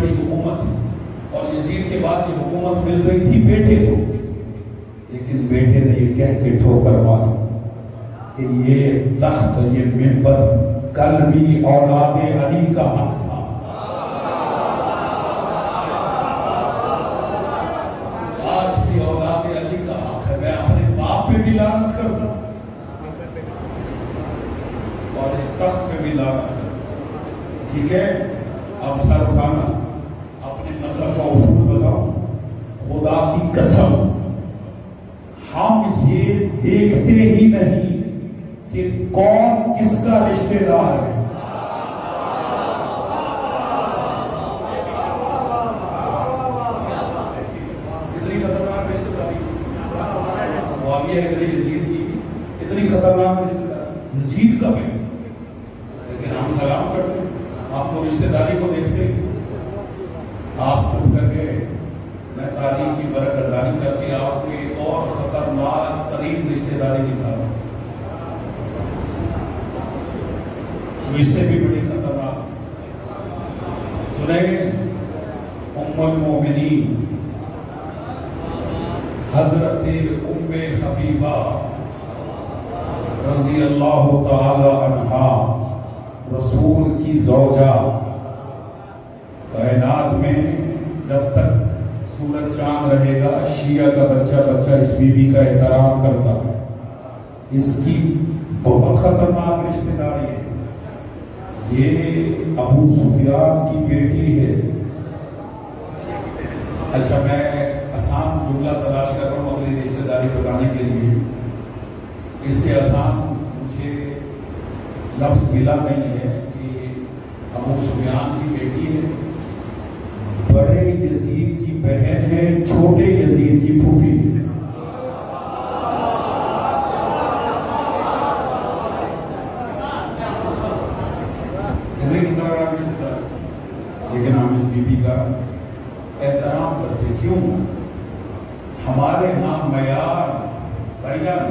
Speaker 1: بڑی حکومت تھی اور یزید کے بعد یہ حکومت مل رہی تھی بیٹے کو، لیکن بیٹے نے یہ کہہ کے ٹھوکر ماری کہ یہ تخت، یہ منبر کل بھی اولاد علی کا حق تھا، آج بھی اولاد علی کا حق ہے، میں اپنے باپ پہ بھی لعنت کرتا ہوں اور اس تخت پہ بھی لعنت کرتا ہوں۔ ٹھیک ہے، اب سر اٹھانا، اپنے مذہب کا اصول بتاؤ۔ خدا کی قسم ہم یہ دیکھتے ہی نہیں کہ کون کس کا رشتہ دار ہے۔ اتنی خطرناک رشتہ داری معاویہ ابن یزید کی، اتنی خطرناک رشتہ داری یزید کا بیٹا، لیکن ہم سلام کرتے ہیں، آپ کو رشتہ داری کو دیکھتے ہیں، آپ چپ کر کے میں تاریخ کی برکت داری کر کے آپ کو ایک اور خطرناک ترین رشتہ داری دکھا رہا ہوں، اس سے بھی بڑی خطرناک۔ سنیں گے ام المومنین حضرت ام حبیبہ رضی اللہ تعالی عنہا، رسول کی زوجہ، کائنات میں جب تک سورج چاند رہے گا شیعہ کا بچہ اس بی بی کا احترام کرتا ہے، اس کی بہت خطرناک رشتہ داری ہے۔ یہ ابو سفیان کی بیٹی ہے۔ اچھا میں آسان جملہ تلاش کر رہا ہوں اپنی رشتہ داری بتانے کے لیے، اس سے آسان مجھے لفظ ملا نہیں ہے کہ ابو سفیان کی بیٹی ہے، بڑے یزید کی بہن ہے، چھوٹے یزید کی پھوپھی ہے۔ لیکن ہم اس بی بی کا احترام کرتے کیوں؟ ہمارے ہاں معیار بھائیان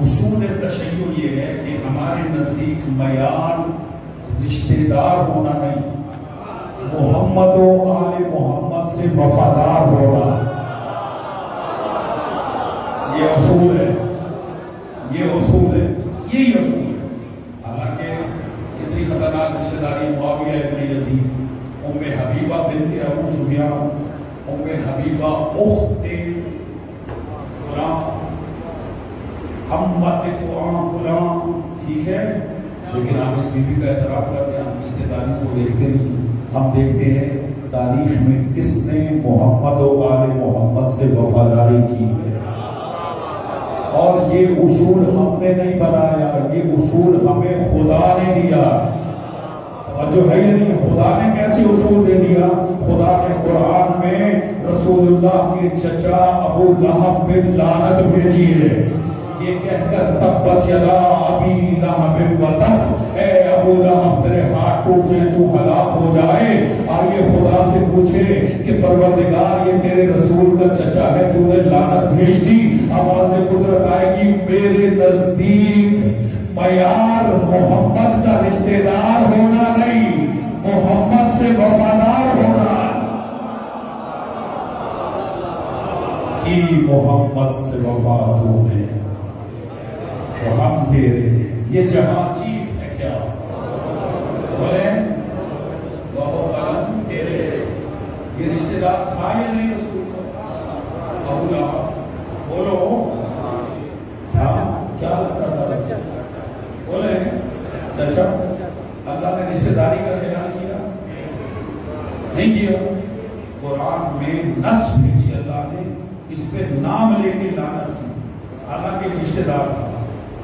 Speaker 1: اصول تشیع یہ ہے کہ ہمارے نزدیک معیار رشتہ دار ہونا نہیں، محمد و آل محمد سے وفادار ہونا، یہ اصول ہے، یہ اصول ہے، یہی اصول ہے۔ حالانکہ کتنی خطرناک رشتہ داری معاویہ ابن یزید، ام حبیبہ بنت ابو سفیان، ام حبیبہ اخت فلان، امت فلان، ٹھیک ہے، لیکن ہم اس بی بی کا احترام کرتے ہیں، ہم رشتہ داری کو دیکھتے نہیں، ہم دیکھتے ہیں تاریخ میں کس نے محمد و آل محمد سے وفاداری کی ہے، اور یہ اصول ہم نے نہیں بنایا، یہ اصول ہمیں خدا نے دیا۔ توجہ ہے یا نہیں؟ خدا نے کیسے اصول دے دیا؟ خدا نے قرآن میں رسول اللہ کے چچا ابو لہب پہ لعنت بھیجی ہے، یہ کہہ کر تبت یدا ابی لہب وتب، اے ابو لہب تیرے ہاتھ ٹوٹ جائیں تو ہلاک ہو جائے۔ آئیے خدا سے پوچھے کہ پروردگار یہ تیرے رسول کا چچا ہے، تو نے لعنت بھیج دی۔ آواز قدرت آئے گی، میرے نزدیک معیار محمد کا رشتہ دار ہونا نہیں، محمد سے وفادار ہونا کی محمد سے وفا تو نے تو ہم تیرے، یہ جہاں چیز ہے کیا بولے وہو قلم تیرے، یہ رشتہ دار تھا یا نہیں رسول کا؟ ابو لہب بولو تھا، کیا لگتا تھا؟ بولے چچا، اللہ نے رشتہ داری کا خیال کیا نہیں کیا؟ قرآن میں نص بھیجی اللہ نے، اس پہ نام لے کے لعنت کی، حالانکہ رشتہ دار تھا۔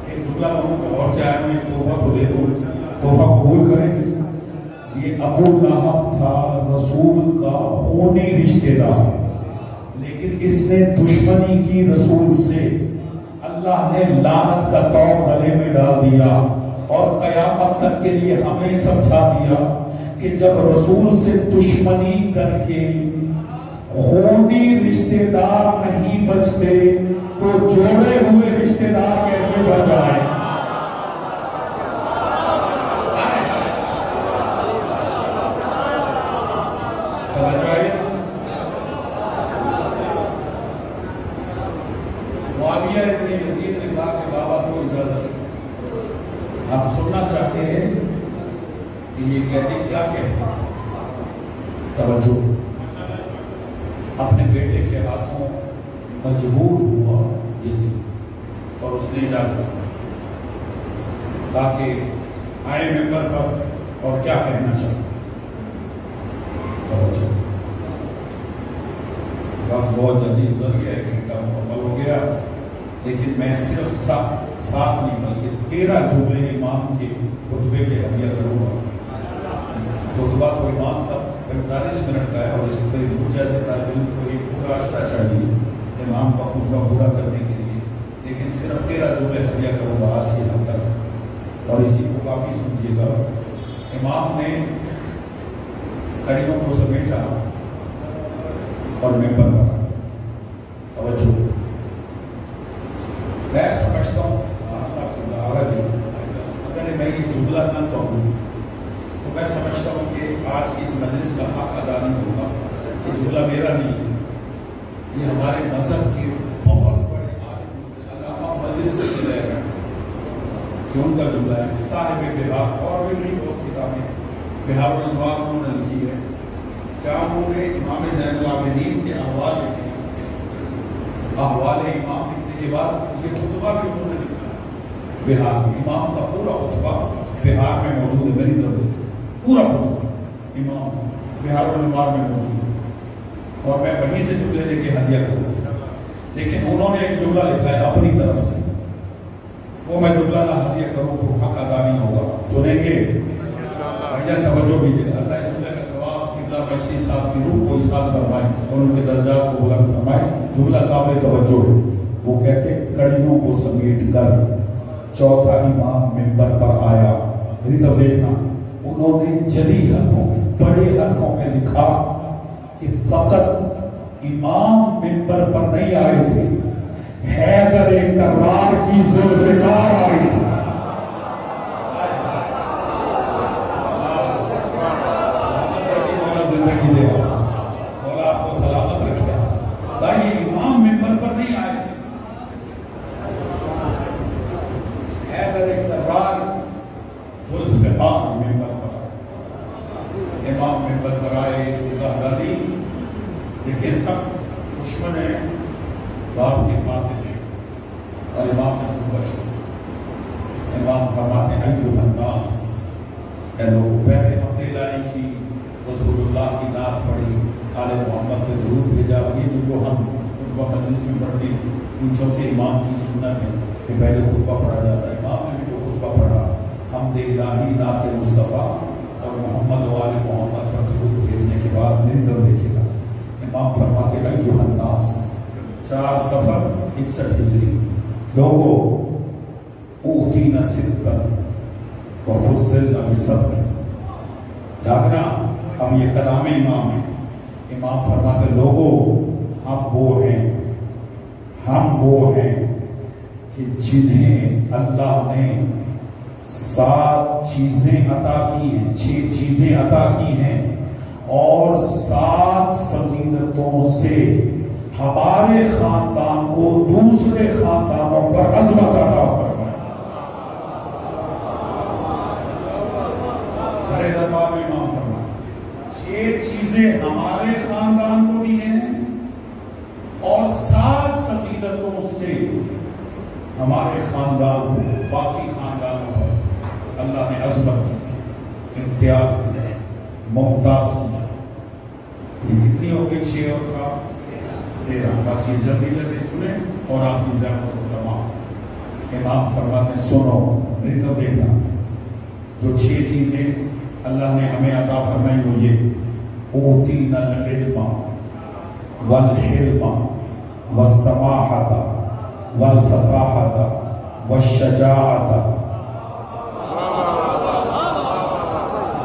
Speaker 1: ایک جملہ بہت غور سے آیا، میں ایک تحفہ کو دے دوں، تحفہ قبول کریں گے؟ یہ ابو لہب تھا رسول کا خونی رشتہ دار، لیکن اس نے دشمنی کی رسول سے، اللہ نے لعنت کا توق گلے میں ڈال دیا، اور قیامت تک کے لیے ہمیں سمجھا دیا کہ جب رسول سے دشمنی کر کے خونی رشتہ دار نہیں بچتے تو جوڑے ہوئے رشتہ دار کیسے بچائیں؟ معاویہ ابن یزید نے کہا کہ بابا کو اجازت، ہم سننا چاہتے ہیں کہ یہ قیدی کیا کہتا ہے۔ توجہ، اپنے بیٹے کے ہاتھوں مجبور ہوا یزید، اور اس نے اجازت تاکہ آئے ممبر پر اور کیا کہنا چاہتا۔ توجہ، وقت بہت جلدی گزر گیا، 1 گھنٹہ مکمل ہو گیا، لیکن میں صرف 7 نہیں بلکہ 13 جملے امام کے خطبے کے حوالے کروں گا۔ خطبہ تو امام کا 45 منٹ کا ہے، اور اس پہ جیسے طالب علم کو ایک پورا راستہ چاہیے امام کا خطبہ پورا کرنے کے لیے، لیکن صرف 13 جملے حوالے کروں گا آج کے دن تک، اور اسی کو کافی سمجھیے گا۔ امام نے کڑیوں کو سمیٹا اور ممبر پر توجہ، میں سمجھتا ہوں اگر میں یہ جملہ نہ کہوں تو میں سمجھتا ہوں کہ آج کی اس مجلس کا حق ادا نہیں ہوگا۔ یہ جملہ میرا نہیں ہے، یہ ہمارے مذہب کے بہت بڑے عالم علامہ مجلس سے لے رہے ہیں کہ ان کا جملہ ہے۔ صاحب بہار، اور بھی نہیں بہت کتابیں بہار الانوار انہوں نے لکھی ہے، جہاں انہوں نے امام زین العابدین کے احوال لکھے، احوال امام لکھنے کے بعد یہ خطبہ بھی انہوں نے لکھا ہے بہار میں۔ امام کا پورا خطبہ بہار میں موجود ہے، میری طرف دیکھیں، پورا خطبہ امام بہار الانوار میں موجود ہے، اور میں وہیں سے جملے لے کے ہدیہ کروں، لیکن انہوں نے ایک جملہ لکھا ہے اپنی طرف سے، وہ میں جملہ نہ ہدیہ کروں تو حق ادا نہیں ہوگا۔ سنیں گے؟ بھیا توجہ کیجیے، اللہ اس جملے کا ثواب قبلہ مسیح صاحب کی روح کو اسحاق فرمائے اور ان کے درجات کو بلند فرمائے۔ جملہ قابل توجہ ہے، وہ کہتے کڑیوں کو سمیٹ کر چوتھا امام ممبر پر آیا۔ میری طرف دیکھنا، انہوں نے جلی حرفوں بڑے حرفوں میں لکھا کہ فقط امام ممبر پر نہیں آئے تھے، حیدر کرار کی ذوالفقار آئی تھی۔ زندگی دے مولا آپ کو سلامت رکھے، تاکہ امام ممبر پر نہیں آئے تھے، حیدر کرار ذوالفقار ممبر پر، امام ممبر پر آئے، نگہداری دیکھیں سب دشمن ہیں، باپ کے قاتل ہیں، اور امام نے خطبہ شروع کیا۔ امام فرماتے ہیں ایھا الناس، اے لوگ، پہلے ہم نے لائیں کی رسول اللہ کی نعت پڑھی، آل محمد پہ درود بھیجا، یہ جو ہم خطبہ مجلس میں پڑھتے ہیں، ان چوتھے امام کی سنت ہے کہ پہلے خطبہ پڑھا جاتا ہے۔ امام نے بھی جو خطبہ پڑھا، حمد الہی، نعت مصطفیٰ اور محمد و آل محمد پر درود بھیجنے کے بعد میری طرف دیکھے گا، امام فرماتے ہیں ایھا الناس، 4 صفر 61 ہجری، لوگوں اوتینا ستا وفضلنا بصبر، جاگنا، ہم یہ کلام امام ہیں۔ امام فرماتے لوگوں، ہم وہ ہیں کہ جنہیں اللہ نے 7 چیزیں عطا کی ہیں، 6 چیزیں عطا کی ہیں، اور 7 فضیلتوں سے ہمارے خاندان کو دوسرے خاندانوں پر عظمت عطا فرمائے۔ بڑے دربار میں امام فرمائے 6 چیزیں ہمارے خاندان کو دی ہیں، اور 7 فضیلتوں سے ہمارے خاندان کو باقی خاندانوں پر اللہ نے عظمت، امتیاز دیا، ممتاز کیا۔ یہ کتنی ہو گئی؟ 6 اور 7 13۔ بس یہ جلدی جلدی سنیں اور آپ کی زحمت کو تمام۔ امام فرماتے سنو، میری طرف دیکھنا، جو 6 چیزیں اللہ نے ہمیں عطا فرمائی وہ یہ، اوتینا العلم والحلم والسماحۃ والفصاحۃ والشجاعۃ۔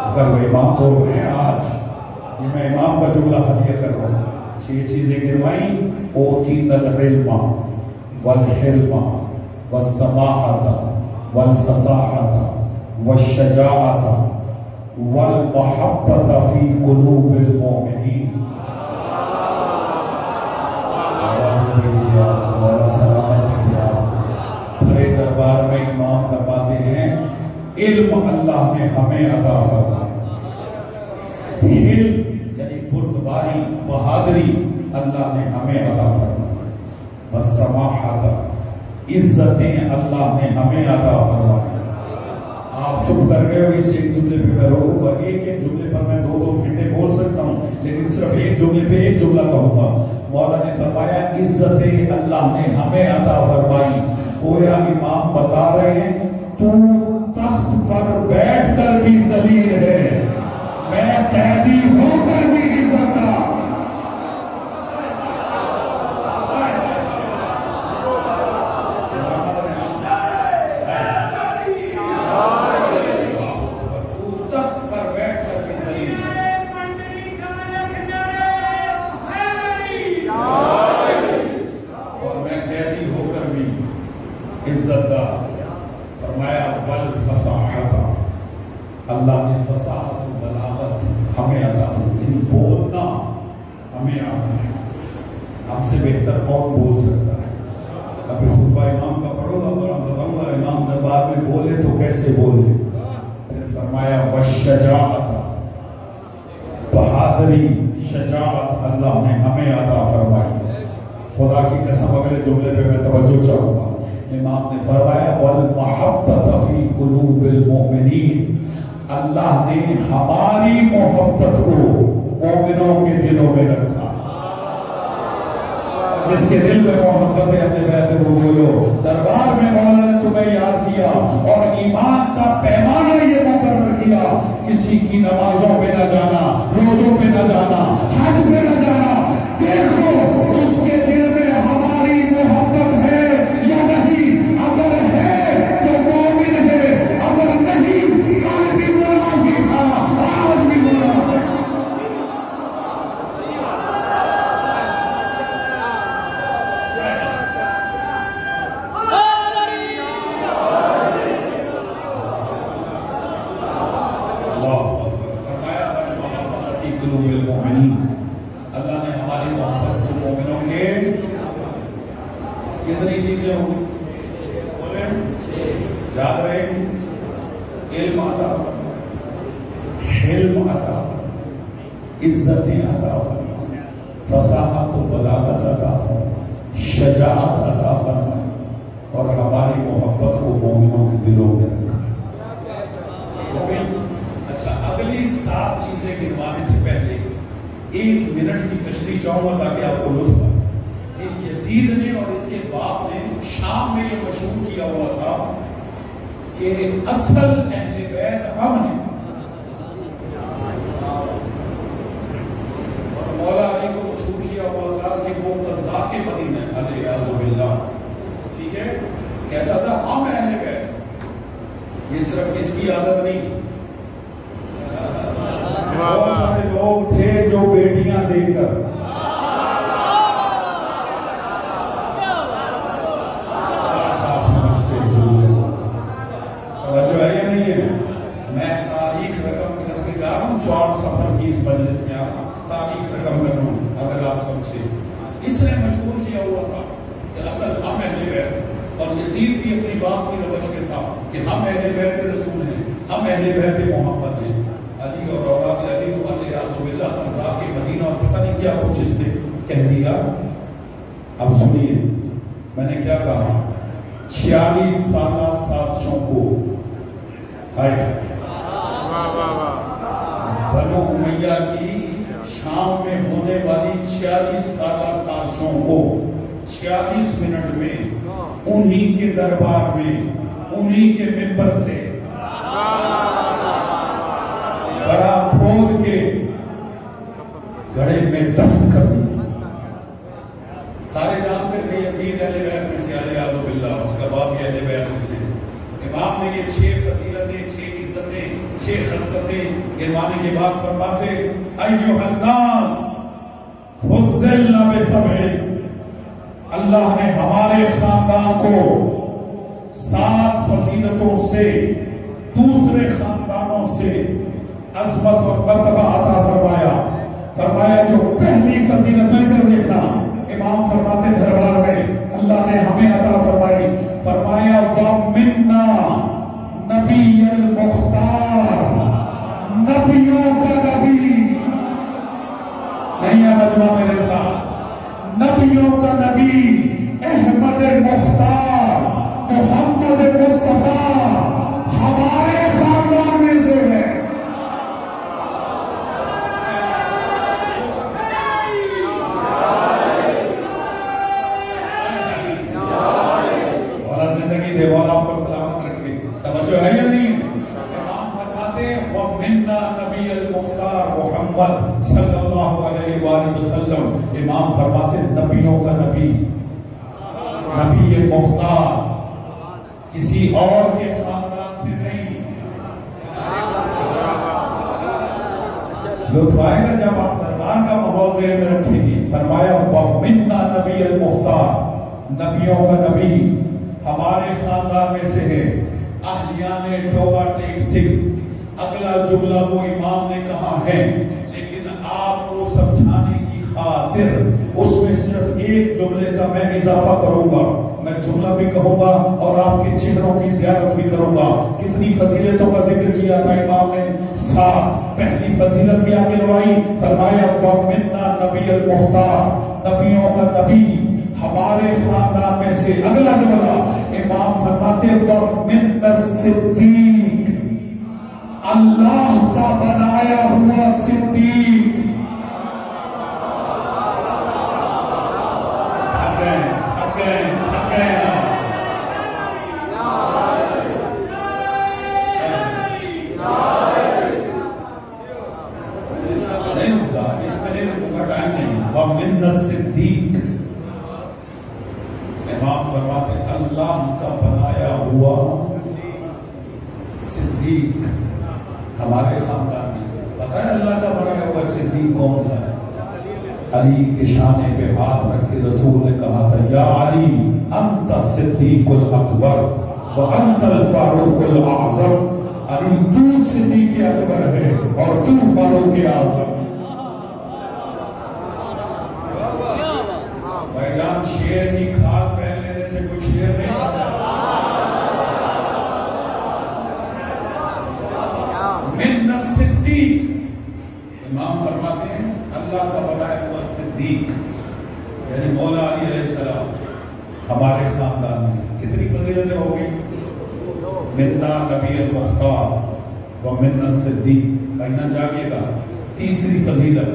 Speaker 1: اگر وہ امام بول رہے ہیں آج، یہ میں امام کا جملہ ہدیہ کر رہا ہوں، 6 چیزیں گروائیں، اوتینا العلم والحلم والسماحۃ والفصاحۃ والشجاعۃ۔ والمحبت فی قلوب المؤمنین. مولا سلامت کیا. بھرے دربار میں امام فرماتے ہیں علم اللہ نے ہمیں عطا فرمایا. علم یعنی بردباری بہادری اللہ نے ہمیں عطا فرمایا. والسماحت عزتیں اللہ نے ہمیں عطا فرمایا. آپ چپ کر گئے ہو اس ایک جملے پہ میں روکوں گا. ایک جملے پر میں 2 گھنٹے بول سکتا ہوں لیکن صرف ایک جملے پہ ایک جملہ کہوں گا. مولا نے فرمایا عزتیں اللہ نے ہمیں عطا فرمائی. گویا امام بتا رہے ہیں تو تخت پر بیٹھ کر بھی ذلیل ہے, میں قیدی ہو کر بھی عزت کا. اللہ نے فصاحت و بلاغت ہمیں عطا فرمائی. بولنا ہمیں آتا ہے, ہم سے بہتر کون بول سکتا ہے. ابھی خطبہ امام کا پڑھو گا اور بتاؤں گا امام دربار میں بولے تو کیسے بولے. پھر فرمایا والشجاعت, بہادری شجاعت اللہ نے ہمیں عطا فرمائی. خدا کی قسم اگلے جملے پہ میں توجہ چاہوں گا. امام نے فرمایا والمحبت فی قلوب المؤمنین, اللہ نے ہماری محبت کو مومنوں کے دلوں میں رکھا. جس کے دل میں محبت اہل بیت وہ بولو. دربار میں مولا نے تمہیں یاد کیا اور ایمان کا پیمانہ یہ مقرر کیا, کسی کی نمازوں پہ نہ جانا, روزوں پہ نہ جانا, حج پہ نہ جانا. دیکھو اس کے دل میں ہماری محبت ہے یا نہیں. اگر ہے تو مومن ہے, اگر نہیں کل بھی منافق تھا آج بھی منافق. اللہ نے ہماری محبت کو مومنوں کے کتنی چیزیں ہوں بولیں یاد رہے. علم عطا فرمایا, حلم عطا فرمایا, عزتیں عطا فرمایا, فصاحت و بلاغت عطا فرمایا, شجاعت عطا فرمایا اور ہماری محبت کو مومنوں کے دلوں میں رکھا. اچھا اگلی 7 چیزیں گنوانے سے پہلے 1 منٹ کی تشریح چاہوں گا تاکہ آپ کو لطف آئے. یزید نے اور اس کے باپ نے شام میں یہ مشہور کیا ہوا تھا کہ اصل اہل بیت ہم ہیں. اور مولا علی کو مشہور کیا ہوا تھا کہ وہ قذاق مدینہ علیہ باللہ, ٹھیک ہے, کہتا تھا ہم اہل بیت. یہ صرف اس کی عادت نہیں تھی. بہت سارے لوگ تھے جو بیٹیاں دے کر توجہ ہے یا نہیں ہے. میں تاریخ رقم کرتے جا رہا ہوں 4 سفر کی اس مجلس میں آپ تاریخ رقم کر رہا ہوں اگر آپ سمجھے. اس نے مشہور کیا ہوا تھا کہ اصل ہم اہل بیت, اور یزید بھی اپنی باپ کی روش میں تھا کہ ہم اہل بیت رسول ہیں, ہم اہل بیت محمد ہیں. علی اور اولاد علی کو علیہ باللہ قذاق مدینہ اور پتہ نہیں کیا کچھ اس نے کہہ دیا. اب سنیے میں نے کیا کہا. 46 سالہ سازشوں کو بنو امیہ کی شام میں ہونے والی 46 سالہ سازشوں کو 46 منٹ میں انہی کے دربار میں انہی کے منبر سے گڑا کھود کے گڑے میں دفن کر دیا. سارے جانتے تھے یزید اہل بیت میں سے علیہ باللہ, اس کا باپ بھی اہل بیت میں سے. امام نے یہ 6 فضیلتیں 6 عزتیں 6 خصلتیں گنوانے کے بعد فرماتے ایھا الناس فضلنا بسبع. اللہ نے ہمارے خاندان کو 7 فضیلتوں سے دوسرے خاندانوں سے عظمت اور مرتبہ عطا فرمایا. فرمایا جو پہلی فضیلت میں کر دیکھنا، امام فرماتے دربار میں اللہ نے ہمیں عطا فرمائی. فرمایا وَمِنَّا نبی المختار، نبیوں کا نبی. نہیں ہے مجمع میرے ساتھ، نبیوں کا نبی احمد مختار محمد مصطفیٰ ہمارے خاندان میں سے ہے. والا زندگی دے، والا آپ کو سلامت رکھے. توجہ ہے یا نہیں؟ امام فرماتے ہیں وَمِنَّا نبی المختار محمد صلی اللہ علیہ وآلہ وسلم. امام فرماتے ہیں نبیوں کا نبی، نبی مختار، کسی اور کے خاندان سے نہیں. لطف آئے گا جب آپ دربار کا ماحول ذہن میں رکھیں گے. فرمایا وَمِنَّا نبی المختار، نبیوں کا نبی ہمارے خاندان میں سے ہے. اہلیان ٹوبہ ٹیک سنگھ، اگلا جملہ وہ امام نے کہا ہے، لیکن آپ کو سمجھانے کی خاطر اس میں صرف ایک جملے کا میں اضافہ کروں گا. میں جملہ بھی کہوں گا اور آپ کے چہروں کی زیارت بھی کروں گا. کتنی فضیلتوں کا ذکر کیا تھا امام نے؟ 7. پہلی فضیلت بھی آگے روائی. فرمایا وَمِنَّا نبی المختار، نبیوں کا نبی ہمارے خاندان میں سے. اگلا جملہ امام فرماتے وَمِنَّا الصدیق، اللہ کا بنایا ہوا صدیق. وَمِنَّا الصدیق، امام فرماتے اللہ کا بنایا ہوا صدیق ہمارے خاندان میں سے. پتہ ہے اللہ کا بنایا ہوا صدیق کون سا ہے؟ علی کے شانے پہ ہاتھ رکھ کے رسول نے کہا تھا یا علی انت الصدیق الاکبر وانت الفاروق الاعظم. علی تو صدیق اکبر ہے اور تو فاروق اعظم. بھائی جان شیر کی کھال پہن لینے سے کوئی شیر نہیں بنتا. من الصدیق، امام فرماتے ہیں اللہ کا بنایا ہوا صدیق یعنی مولا علی علیہ السلام ہمارے خاندان میں سے. کتنی فضیلتیں ہو گئی؟ منا نبی المختار ومنا الصدیق. بھائینا جاگیے گا. تیسری فضیلت،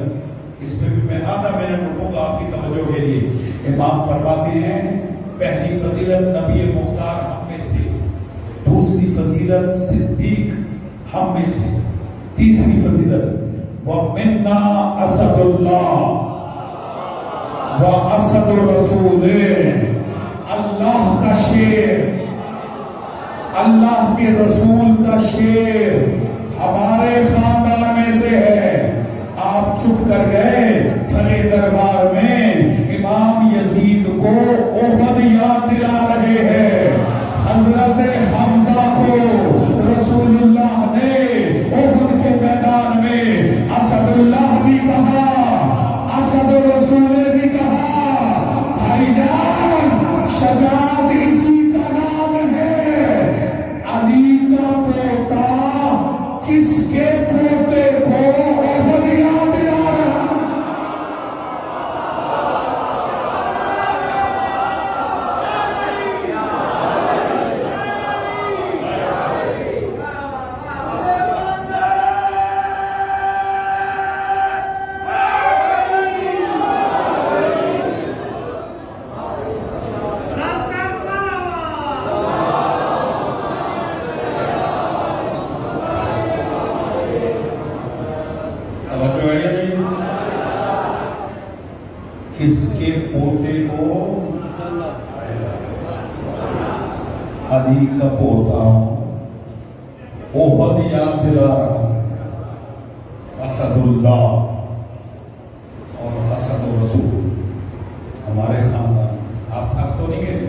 Speaker 1: اس میں بھی میں آدھا منٹ رکوں گا آپ کی توجہ کے لیے. امام فرماتے ہیں پہلی فضیلت نبی مختار ہم میں سے، دوسری فضیلت صدیق ہم میں سے، تیسری فضیلت وَمِنَّا أَسَدُ اللَّهِ وَأَسَدُ رَسُولِهِ، اللہ کا شیر، اللہ کے رسول کا شیر ہمارے خاندان میں سے ہے. آپ چپ کر گئے کھڑے دربار میں امام یزید کو احد یاد دلا رہے ہیں. حضرت حمزہ کو رسول اللہ نے احد کے میدان میں اسد اللہ بھی کہا، اسد رسول بھی کہا. بھائی جان شجاعت اسی کا نام ہے. علی کا پوتا کس کے پوتے کو احد یاد دلا رہا. کس کے پوتے کو؟ علی کا پوتا احد یاد دلا رہا. اسد اللہ اور اسد رسول ہمارے خاندان. آپ تھک تو نہیں گئے؟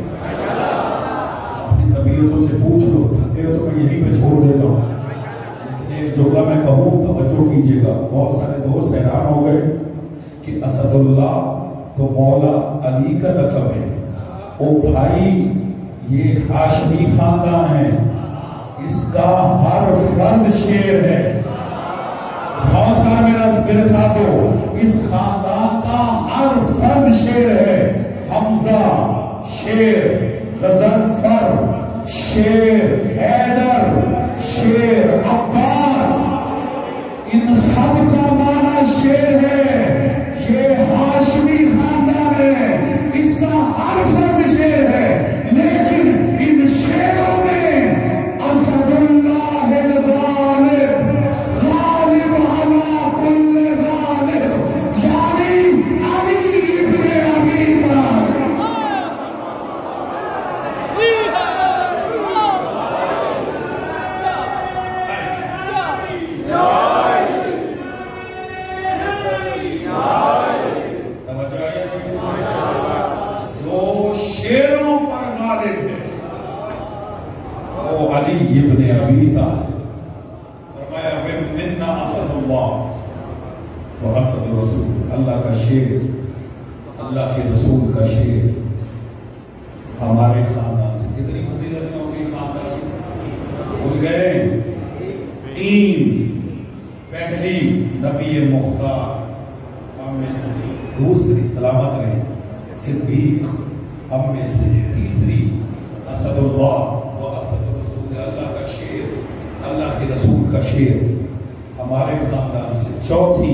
Speaker 1: اپنی طبیعتوں سے پوچھ لو، تھکے ہو تو میں یہیں پہ چھوڑ دیتا ہوں. لیکن ایک جملہ میں کہوں تو سمجھیے گا، بہت سارے دوست حیران ہو گئے کہ اسد اللہ تو مولا علی کا لقب ہے، او بھائی یہ ہاشمی خاندان ہے، اس کا ہر فرد شیر ہے۔ بہت سارا میرے ساتھ ہو، اس خاندان کا ہر فرد شیر ہے۔ حمزہ شیر، غضنفر شیر، حیدر شیر، عباس، ان سب کا معنی شیر ہے۔ یہ ہاشمی خاندان ہے، اس کا ہر فرد شیر ہے، لیکن ان شیروں میں اسد اللہ الغالب، غالب علی کل غالب، یعنی علی ابن ابی طالب۔ علی ابن ابی طالب فرمایا منا اسد اللہ و اسد رسول، اللہ کا شیر، اللہ کے رسول کا شیر ہمارے خاندان سے۔ کتنی فضیلتیں ہوں گی خاندان، بھول گئے؟ تین، پہلی نبی مختار ہم میں سے، دوسری سلامت رہے صدیق ہم میں سے، تیسری اسد اللہ و اسد رسول، اللہ کا شیر، اللہ کے رسول کا شیر ہمارے خاندان سے۔ چوتھی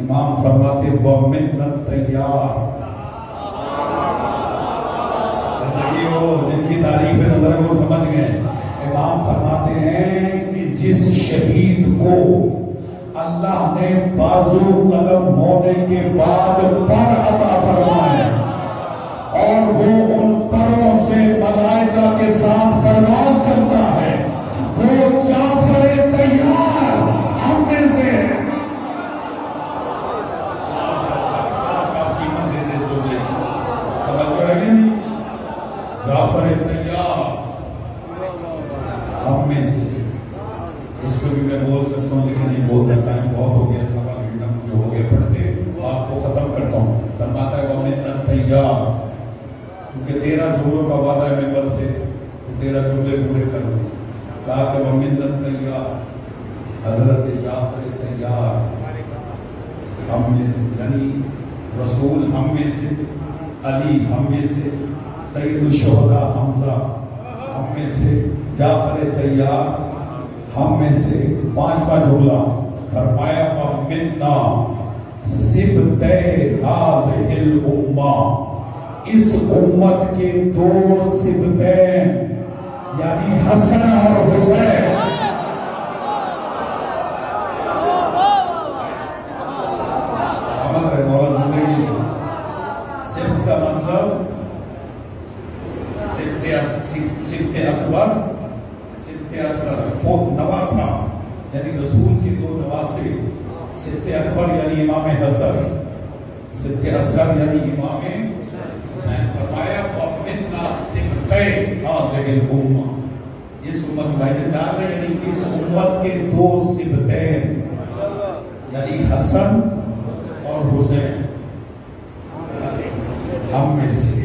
Speaker 1: امام فرماتے وَمِنَّ الطَّيَّارِ، زندگی ہو جن کی تعریف نظر کو سمجھ گئے، امام فرماتے ہیں کہ جس شہید کو اللہ نے بازو قلم ہونے کے بعد پر عطا فرمائے اور وہ ان پروں سے ملائکہ کے ساتھ پرواز کرتا ہے، وہ جعفر طیار ہم میں سے ہے۔ جعفر طیار ہم میں سے، اس کو بھی میں بول سکتا ہوں لیکن نہیں بولتا، ٹائم بہت ہو گیا، سوا گھنٹہ جو ہو گیا پڑھتے آپ کو ختم کرتا ہوں۔ فرماتا ہے وَمِنَّ الطَّيَّارِ، کیونکہ 13 جملوں کا وعدہ ہے ممبر سے، تو 13 جملے پورے کر لوں۔ کہا کہ وَمِنَّ الطَّيَّارِ، حضرت جعفر طیار ہم میں سے، یعنی رسول ہم میں سے، علی ہم میں سے، سید الشہداء حمزہ ہم میں سے، جعفر طیار ہم میں سے۔ پانچواں جملہ فرمایا وَمِنَّا سِبْتَيْ هَٰذِهِ الْأُمَّةِ، اس امت کے 2 سبتین یعنی حسن اور حسین۔ سلامت رہے مولا زندگی میں۔ سبت کا مطلب سبت اکبر، سبت اصغر، وہ نواسہ یعنی رسول کے 2 نواسے، سبت اکبر یعنی امام حسن، سبت اصغر یعنی امام حسین۔ فرمایا وَمِنَّا سِبْتَيْ هَٰذِهِ الْأُمَّةِ، اس امت بھائی جان رہے یعنی اس امت کے 2 سبتین یعنی حسن اور حسین ہم میں سے۔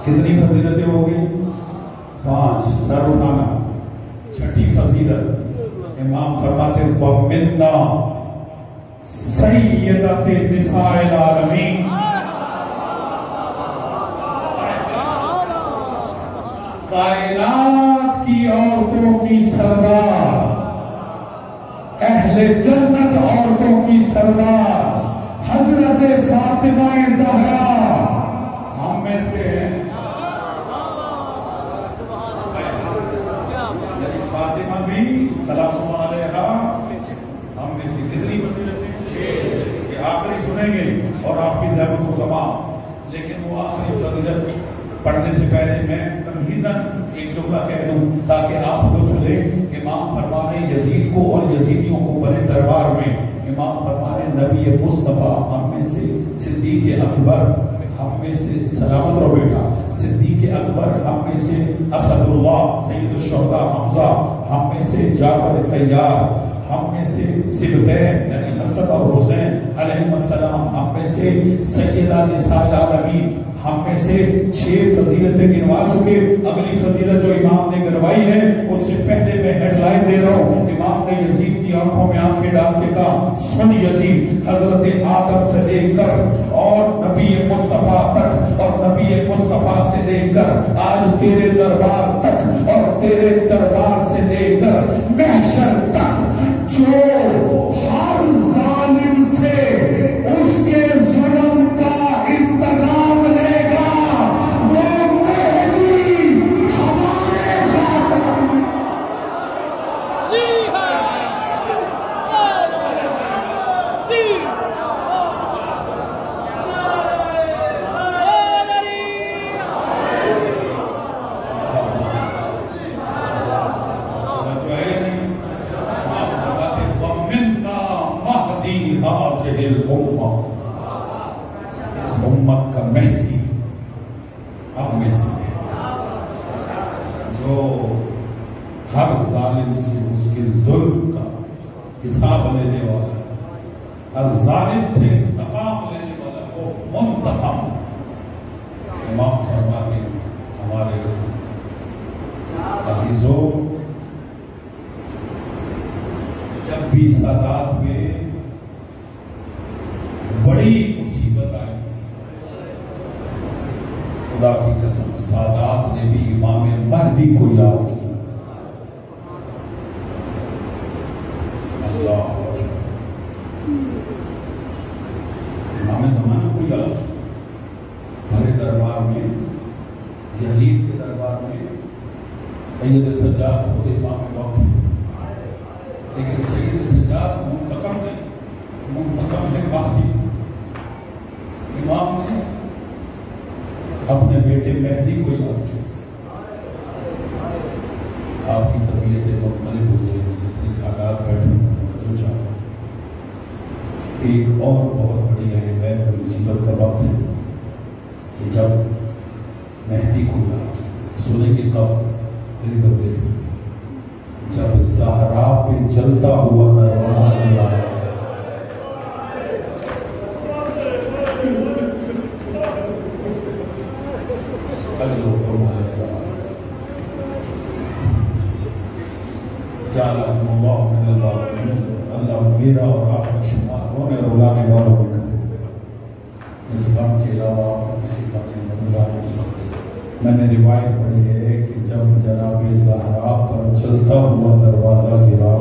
Speaker 1: کتنی فضیلتیں ہوگی؟ 5، سر اٹھانا۔ چھٹی فضیلت امام فرماتے وَمِنَّا سیدۃ نساء العالمین، کائنات کی عورتوں کی سردار، اہل جنت عورتوں کی سردار حضرت فاطمہ زہرا ہم میں سے ہیں۔ یعنی فاطمہ بھی سلام اللہ علیہا ہم میں سے۔ کتنی فضیلتیں یہ آخری سنیں گے اور آپ کی زحمت کو تمام، لیکن وہ آخری فضیلت پڑھنے سے پہلے میں تمہیداً ایک جملہ کہہ دوں تاکہ آپ لطف لیں۔ امام فرمانے یزید کو اور یزیدیوں کو بڑے دربار میں، امام فرمانے نبی مصطفیٰ ہم میں سے، صدیق اکبر ہم میں سے، سلامت رہو بیٹا، صدیق اکبر ہم میں سے، اسد اللہ سید الشہداء حمزہ ہم میں سے، جعفر طیار ہم میں سے سبتین یعنی حسن اور حسین علیہ السلام، ہم میں سے سیدہ نساء العالمین، ہم میں سے 6 فضیلتیں گنوا چکے. اگلی فضیلت جو امام نے گنوائی ہے اس سے پہلے میں ہیڈ لائن دے رہا ہوں. امام نے یزید کی آنکھوں میں آنکھیں ڈال کے کہا سن یزید، حضرت آدم سے لے کر اور نبی مصطفیٰ تک اور نبی مصطفیٰ سے لے کر آج تیرے دربار تک اور تیرے دربار سے لے کر محشر تک جو ہر ظالم سے اس کے ظلم کا انتقام لے گا وہ مہدی ہمارے خاطر امت کا مہدی ہم میں سے جو ہر ظالم سے اس کے ظلم کا حساب لینے والا، ہر ظالم سے انتقام لینے والا، وہ منتقم. امام فرماتے ہیں ہمارے عزیزوں، جب بھی سادات میں بڑی مصیبت آئی، خدا کی قسم سادات نے بھی امام مہدی کو یاد کیا. اللہ امام زمانہ کو یاد کیا. بھرے دربار میں، یزید کے دربار میں سید سجاد خود امام وقت ہے، لیکن سید سجاد منتقم نہیں، منتقم ہے مہدی. امام نے اپنے بیٹے مہدی کو یاد کیا. آپ کی طبیعتیں مختلف ہو جائے گی جتنی سادات بیٹھے میں توجہ چاہتا ہوں. ایک اور بہت بڑی اہم مصیبت کا وقت ہے کہ جب مہدی کو یاد کیا. سنیں گے کب؟ میری طرف دیکھیں، جب زہرا پہ جلتا ہوا دروازہ نہیں آیا. اللہ میرا اور آپ کا شمار رونے رلانے والوں میں کرے. اس غم کے علاوہ آپ کو کسی غم نہیں رلانے. میں نے روایت پڑھی ہے کہ جب جناب زہرا پر چلتا ہوا دروازہ گرا،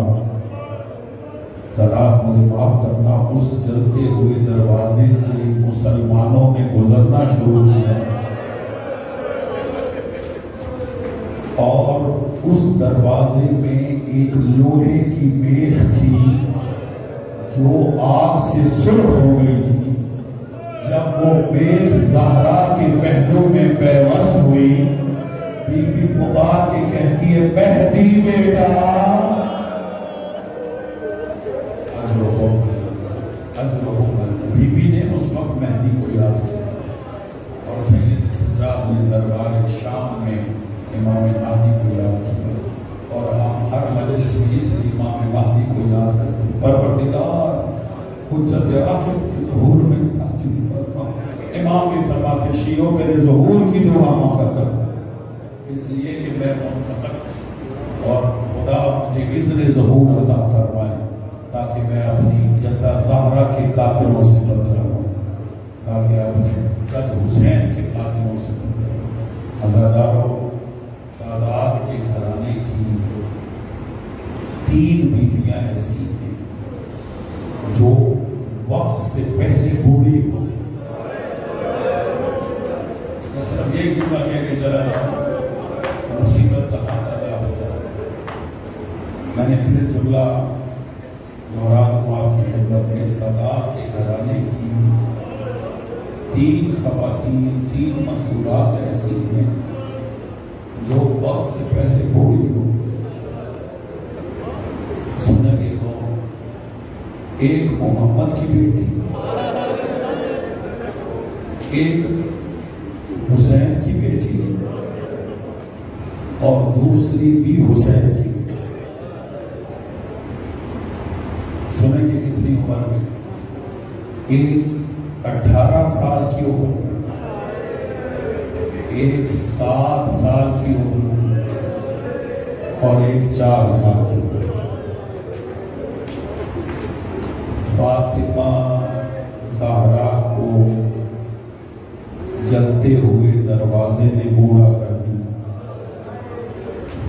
Speaker 1: سادات مجھے معاف کرنا، اس چلتے ہوئے دروازے سے مسلمانوں نے گزرنا شروع کیا اور اس دروازے میں ایک لوہے کی میخ تھی جو آگ سے سرخ ہو گئی تھی. جب وہ میخ زہرا کے پہلو میں پیوست ہوئی، بی بی پکار کے کہتی ہے مہدی بیٹا. بی بی نے اس وقت مہدی کو یاد کیا اور سید سجاد نے دربار شام میں امام مہدی کو یاد کیا. اور ہم ہر مجلس میں اس امام مہدی کو یاد کرتے ہیں. پروردگار حجت آخر کے ظہور میں امام بھی فرماتے شیعوں میرے ظہور کی دعا مانگا کر، اس لیے کہ میں منتقل اور خدا مجھے اذن ظہور عطا فرمائے تاکہ میں اپنی جدہ زہرا کے قاتلوں سے بدلا ہوں، تاکہ اپنے جد حسین کے قاتلوں سے بدلا ہوں. عزاداروں، سادات کے گھرانے کی 3 بیٹیاں ایسی ہیں جو وقت سے پہلے بوڑھی ہو. میں صرف یہی جملہ کہہ کے چلا جاؤں، مصیبت کا حق ادا ہو جائے. میں نے پھر جملہ دہرا دوں آپ کی خدمت میں. سادات کے گھرانے کی 3 خواتین، 3 مستورات ایسی ہیں جو وقت سے پہلے بوڑھی ہو. سننے کے کون؟ ایک محمد کی بیٹی، ایک حسین کی بیٹی اور دوسری بھی حسین کی بیٹی. عمر میں، ایک 18 سال کی عمر، ایک 7 سال کی عمر اور ایک 4 سال کی عمر، فاطمہ زہرا کو جلتے ہوئے دروازے نے بوڑھا کر دیا،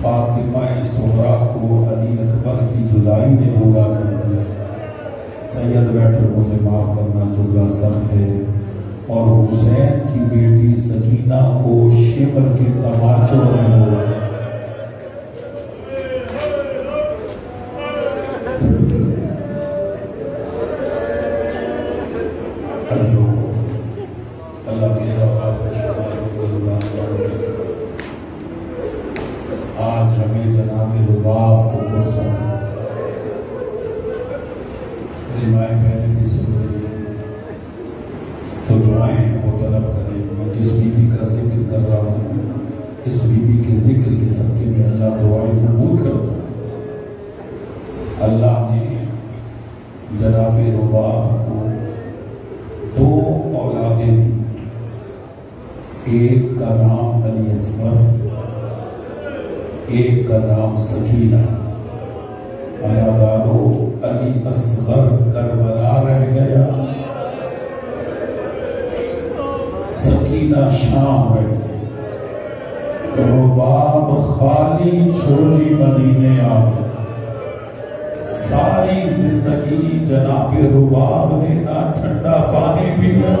Speaker 1: فاطمہ زہرا کو علی اکبر کی جدائی نے بوڑھا کر دیا۔ سید بیٹھے مجھے معاف کرنا جملہ سخت ہے، اور حسین کی بیٹی سکینہ کو شبر کے تماچوں نے بوڑھا۔ اللہ میرا آپ کو شمار آج ہمیں جناب رباب کو پرسن مائیں بہنیں بھی سن رہی ہیں، جو دعائیں وہ طلب کریں۔ میں جس بی بی کا ذکر کر رہا ہوں، اس بی بی کے ذکر کے صدقے میں اللہ دعائیں قبول کرتا ہے۔ اللہ نے جناب رباب کو 2 اولادیں دی، ایک کا نام علی اصغر، ایک کا نام سکینہ۔ عزادارو علی اصغر کربلا رہ گیا، سکینہ شام رہ گئی، رباب خالی چھوڑی مدینے آ گئی۔ ساری زندگی جناب رباب نے نہ ٹھنڈا پانی پیا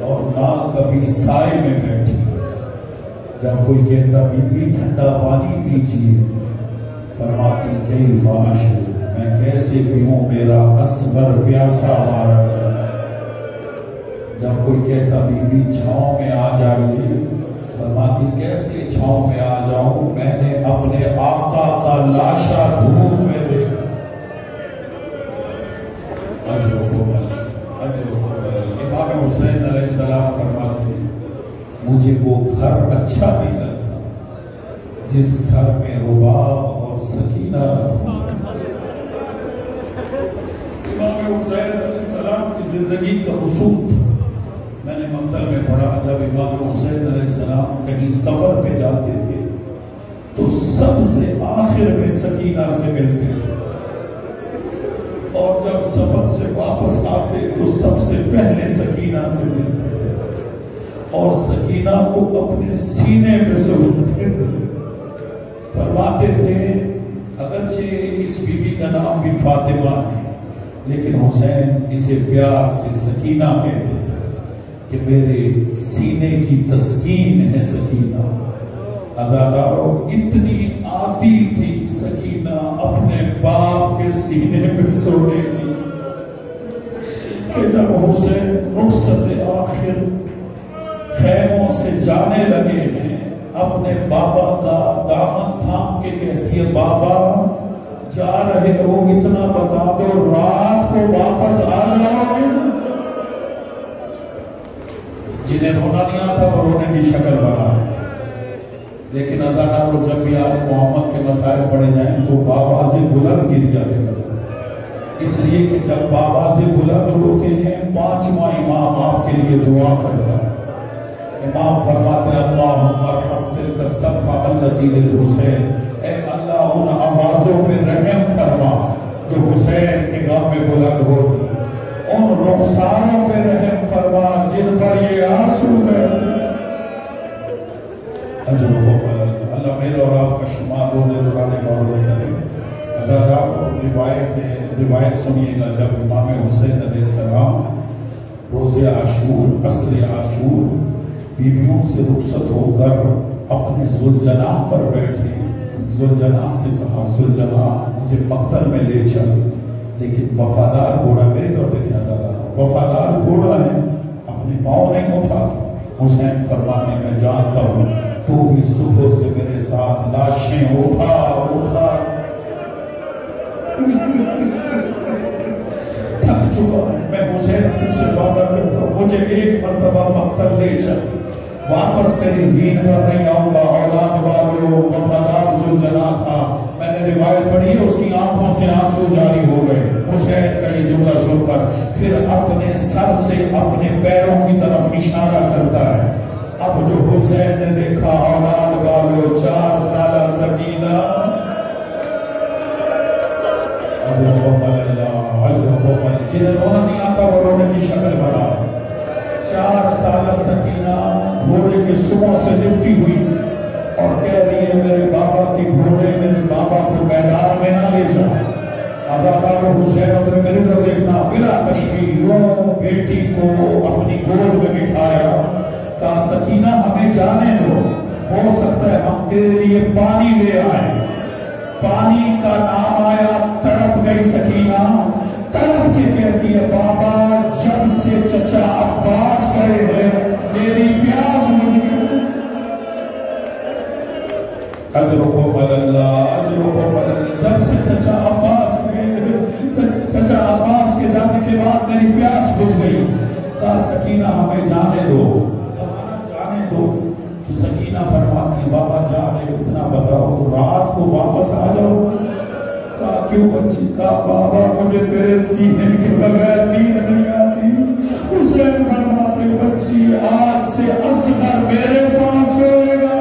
Speaker 1: اور نہ کبھی سائے میں بیٹھی۔ جب کوئی کہتا بی بی ٹھنڈا پانی پیجیے، فرماتی کئی فاش میں کیسے پیوں، میرا اصغر پیاسا مارا گیا۔ جب کوئی کہتا بی بی چھاؤں میں آ جائیے، فرماتی کیسے چھاؤں میں آ جاؤں، میں نے اپنے آقا کا لاشا دھوپ میں دیکھا۔ امام حسین علیہ السلام فرماتے مجھے وہ گھر اچھا نہیں لگتا جس گھر میں رباب اور سکینہ نہ ہو۔ امام حسین علیہ السلام کی زندگی کا اصول تھا، میں نے مقتل میں پڑھا، جب امام حسین علیہ السلام کہیں سفر پہ جاتے تھے تو سب سے آخر میں سکینہ سے ملتے تھے، اور جب سفر سے واپس آتے تو سب سے پہلے سکینہ سے ملتے تھے، اور سکینہ کو اپنے سینے پہ سلوتے تھے۔ فرماتے تھے اگرچہ اس بی بی کا نام بھی فاطمہ ہے، لیکن حسین اسے پیار سے سکینہ کہتے تھے کہ میرے سینے کی تسکین ہے سکینہ۔ عزادارو اتنی آتی تھی سکینہ اپنے باپ کے سینے پہ سونے کی کہ جب حسین رخصت آخر خیموں سے جانے لگے ہیں، اپنے بابا کا دامن تھام کے کہتی ہے بابا جا رہے ہو اتنا بتا دو رات کو واپس آ جاؤ گے۔ جنہیں رونا نہیں آتا وہ رونے کی شکل بنا ہے، لیکن عزادارو جب بھی آل محمد کے مسائل پڑھے جائیں تو باواز بلند گر جاتے ہیں، اس لیے کہ جب باواز بلند ہوتے ہیں 5واں امام آپ کے لیے دعا کرتا ہے۔ امام فرماتے ہیں اللہم ارحم تلک الصفحہ التی للحسین، اے اللہ ان آوازوں پہ رحم فرما جو حسین کے غم میں بلند ہوتی، ان رخساروں پہ رحم فرما جن پر یہ آنسو بہتے۔ اللہ میرے اور آپ کا شمار رونے رلانے والوں میں کرے۔ روایت سنیے گا، جب امام حسین علیہ السلام روز عاشور عصر عاشور بیویوں سے رخصت ہو کر اپنے ذوالجناح پر بیٹھے، ذوالجناح سے کہا ذوالجناح مجھے مقتل میں لے چل، لیکن وفادار گھوڑا میرے طور پہ کیا زیادہ وفادار گھوڑا ہے، اپنے پاؤں نہیں اٹھاتا۔ حسین فرمانے میں جانتا ہوں تو بھی صبح سے میرے ساتھ لاشیں اٹھا اٹھا تھک چکا ہے، میں حسین تم سے وعدہ کرتا ہوں مجھے ایک مرتبہ مقتل لے چل، واپس تیری زین پر نہیں آؤں گا۔ اولاد والوں وفادار ذوالجناح تھا، میں نے روایت پڑھی ہے اس کی آنکھ جملہ سن کر پھر اپنے سر سے اپنے پیروں کی طرف اشارہ کرتا ہے. اب جو حسین نے دیکھا اولاد والو 4 سالہ سکینہ جنہیں رونا نہیں آتا وہ رونے کی شکل بنا. 4 سالہ سکینہ گھوڑے کے سروں سے لپٹی ہوئی اور کہہ رہی ہے میرے بابا کی گھوڑے میرے بابا کو میدان میں نہ لے جا. آزادار حسین اپنے میرے طرف دیکھنا بلا تشریح بیٹی کو اپنی گود میں بٹھایا. کہا سکینہ ہمیں جانے دو, ہو سکتا ہے ہم تیرے لیے پانی لے آئیں. پانی کا نام آیا, تڑپ گئی سکینہ, تڑپ کے کہتی ہے بابا جب سے چچا عباس گئے ہیں میری پیاس مجھ گئی. اجرکم اللہ اجرکم اللہ. جب سے چچا عباس کے جانے کے بعد میری پیاس بجھ گئی. کہا سکینہ ہمیں جانے دو. کہا جانے دو. تو سکینہ فرماتی بابا جانے اتنا بتاؤ رات کو واپس آ جاؤ. کہا کیوں بچی؟ کہا بابا مجھے تیرے سینے کے بغیر نیند نہیں آتی. حسین فرماتے بچی آج سے اصغر میرے پاس ہوئے گا,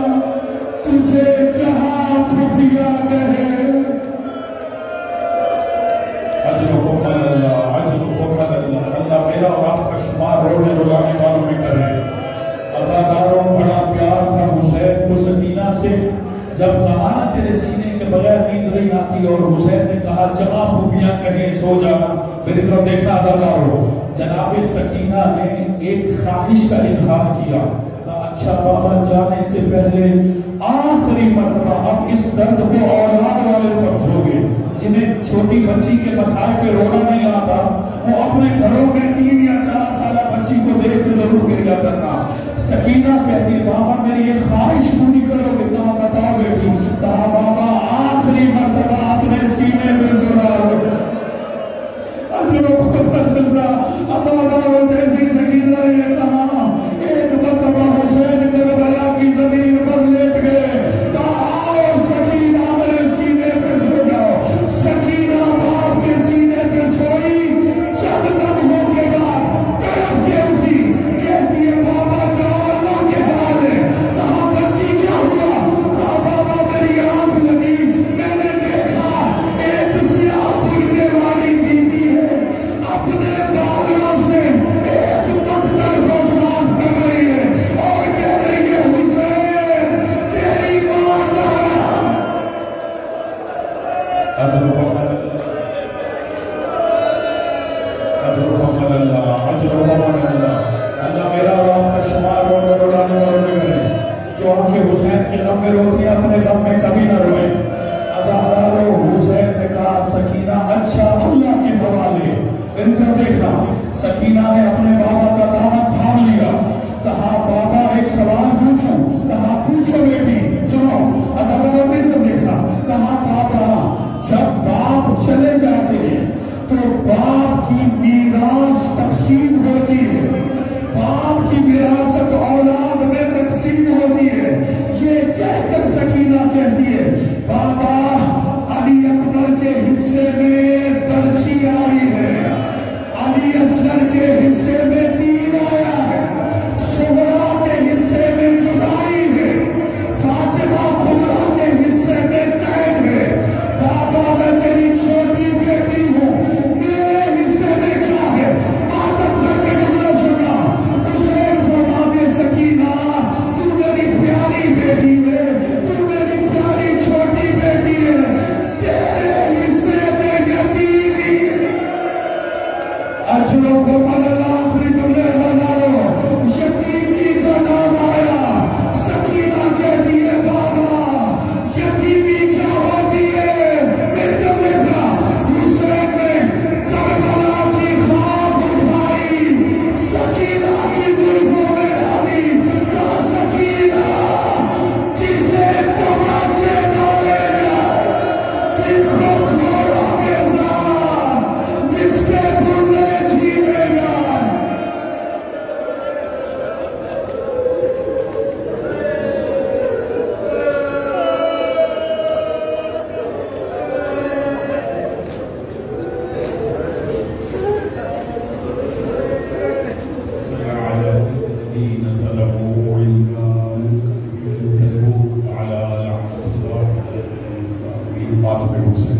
Speaker 1: تجھے جہاں پھپیا گئے. اجرکم اللہ اجرکم اللہ. اللہ میرا اور آپ کا شمار رونے رلانے والوں میں کرے. عزاداروں بڑا پیار تھا حسین کو سکینہ سے. جب کہا نا تیرے سینے کے بغیر نیند نہیں آتی اور حسین نے کہا جہاں پھپیا کہیں سو جانا, میری طرف دیکھنا عزاداروں. جناب سکینہ نے ایک خواہش کا اظہار کیا. اچھا بابا جانے سے پہلے آخری مرتبہ اب اس درد کو اولاد والے سمجھو گے جنہیں چھوٹی بچی کے مسائل پہ رونا نہیں آتا, وہ اپنے گھروں میں 3 یا 4 سالہ بچی کو دیکھ کے ضرور گریا کرنا. سکینہ کہتی ہے بابا میری ایک خواہش پوری کرو گے. کہا بتاؤ بیٹی. کہا بابا آخری مرتبہ اپنے سینے میں سنا لو. جیسی سکینہ نے یہ کہا ایک مرتبہ حسین کربلا کی زمین پر لیٹ گئے. کہا آؤ سکینہ میرے سینے پہ سو جاؤ. سکینہ باپ کے سینے پہ سوئی. چند لمحوں کے بعد تڑپ کے اٹھی, کہتی ہے بابا جاؤ اللہ کے حوالے. کہا بچی کیا ہوا؟ کہا بابا میری آنکھ لگی, میں نے دیکھا ایک سیاہ پردے والی بیوی ہے اپنے بالوں سے ایک مقتل کو صاف کر رہی ہے اور کہہ رہی ہے حسین تیری ماں زہرا. اجرکم اللہ اجرکم اللہ. اللہ میرا اور آپ کا شمار رونے رلانے والوں میں کرے. جو آنکھیں حسین کے غم میں روتی ہیں اپنے غم میں کبھی نہ روئیں. عزادارو حسین نے کہا سکینہ اچھا اللہ کے حوالے. ان کو دیکھنا سکینہ نے اپنے بابا کا دامن تھام لیا. کہا بابا ایک سوال پوچھوں. کہا پوچھو بیٹی. سنو عزادارو ان کو دیکھنا. کہا بابا جب باپ چلے جاتے ہیں تو باپ کی میراث تقسیم ہوتی ہے. باپ کی وراثت اولاد میں تقسیم ہوتی ہے. یہ کہہ کر سکینہ کہتی ہے بابا علی اکبر کے حصے میں برشی آئی ہے, علی اصغر کے حصے میں تیر آیا ہے, صغرا کے حصے میں جدائی ہے, فاطمہ کبریٰ کے حصے میں قید ہے. بابا میں تیری چھوٹی بیٹی ہوں, میرے حصے میں کیا ہے؟ ماتم کر کے جملہ سننا. حسین فرماتے ماتم حسین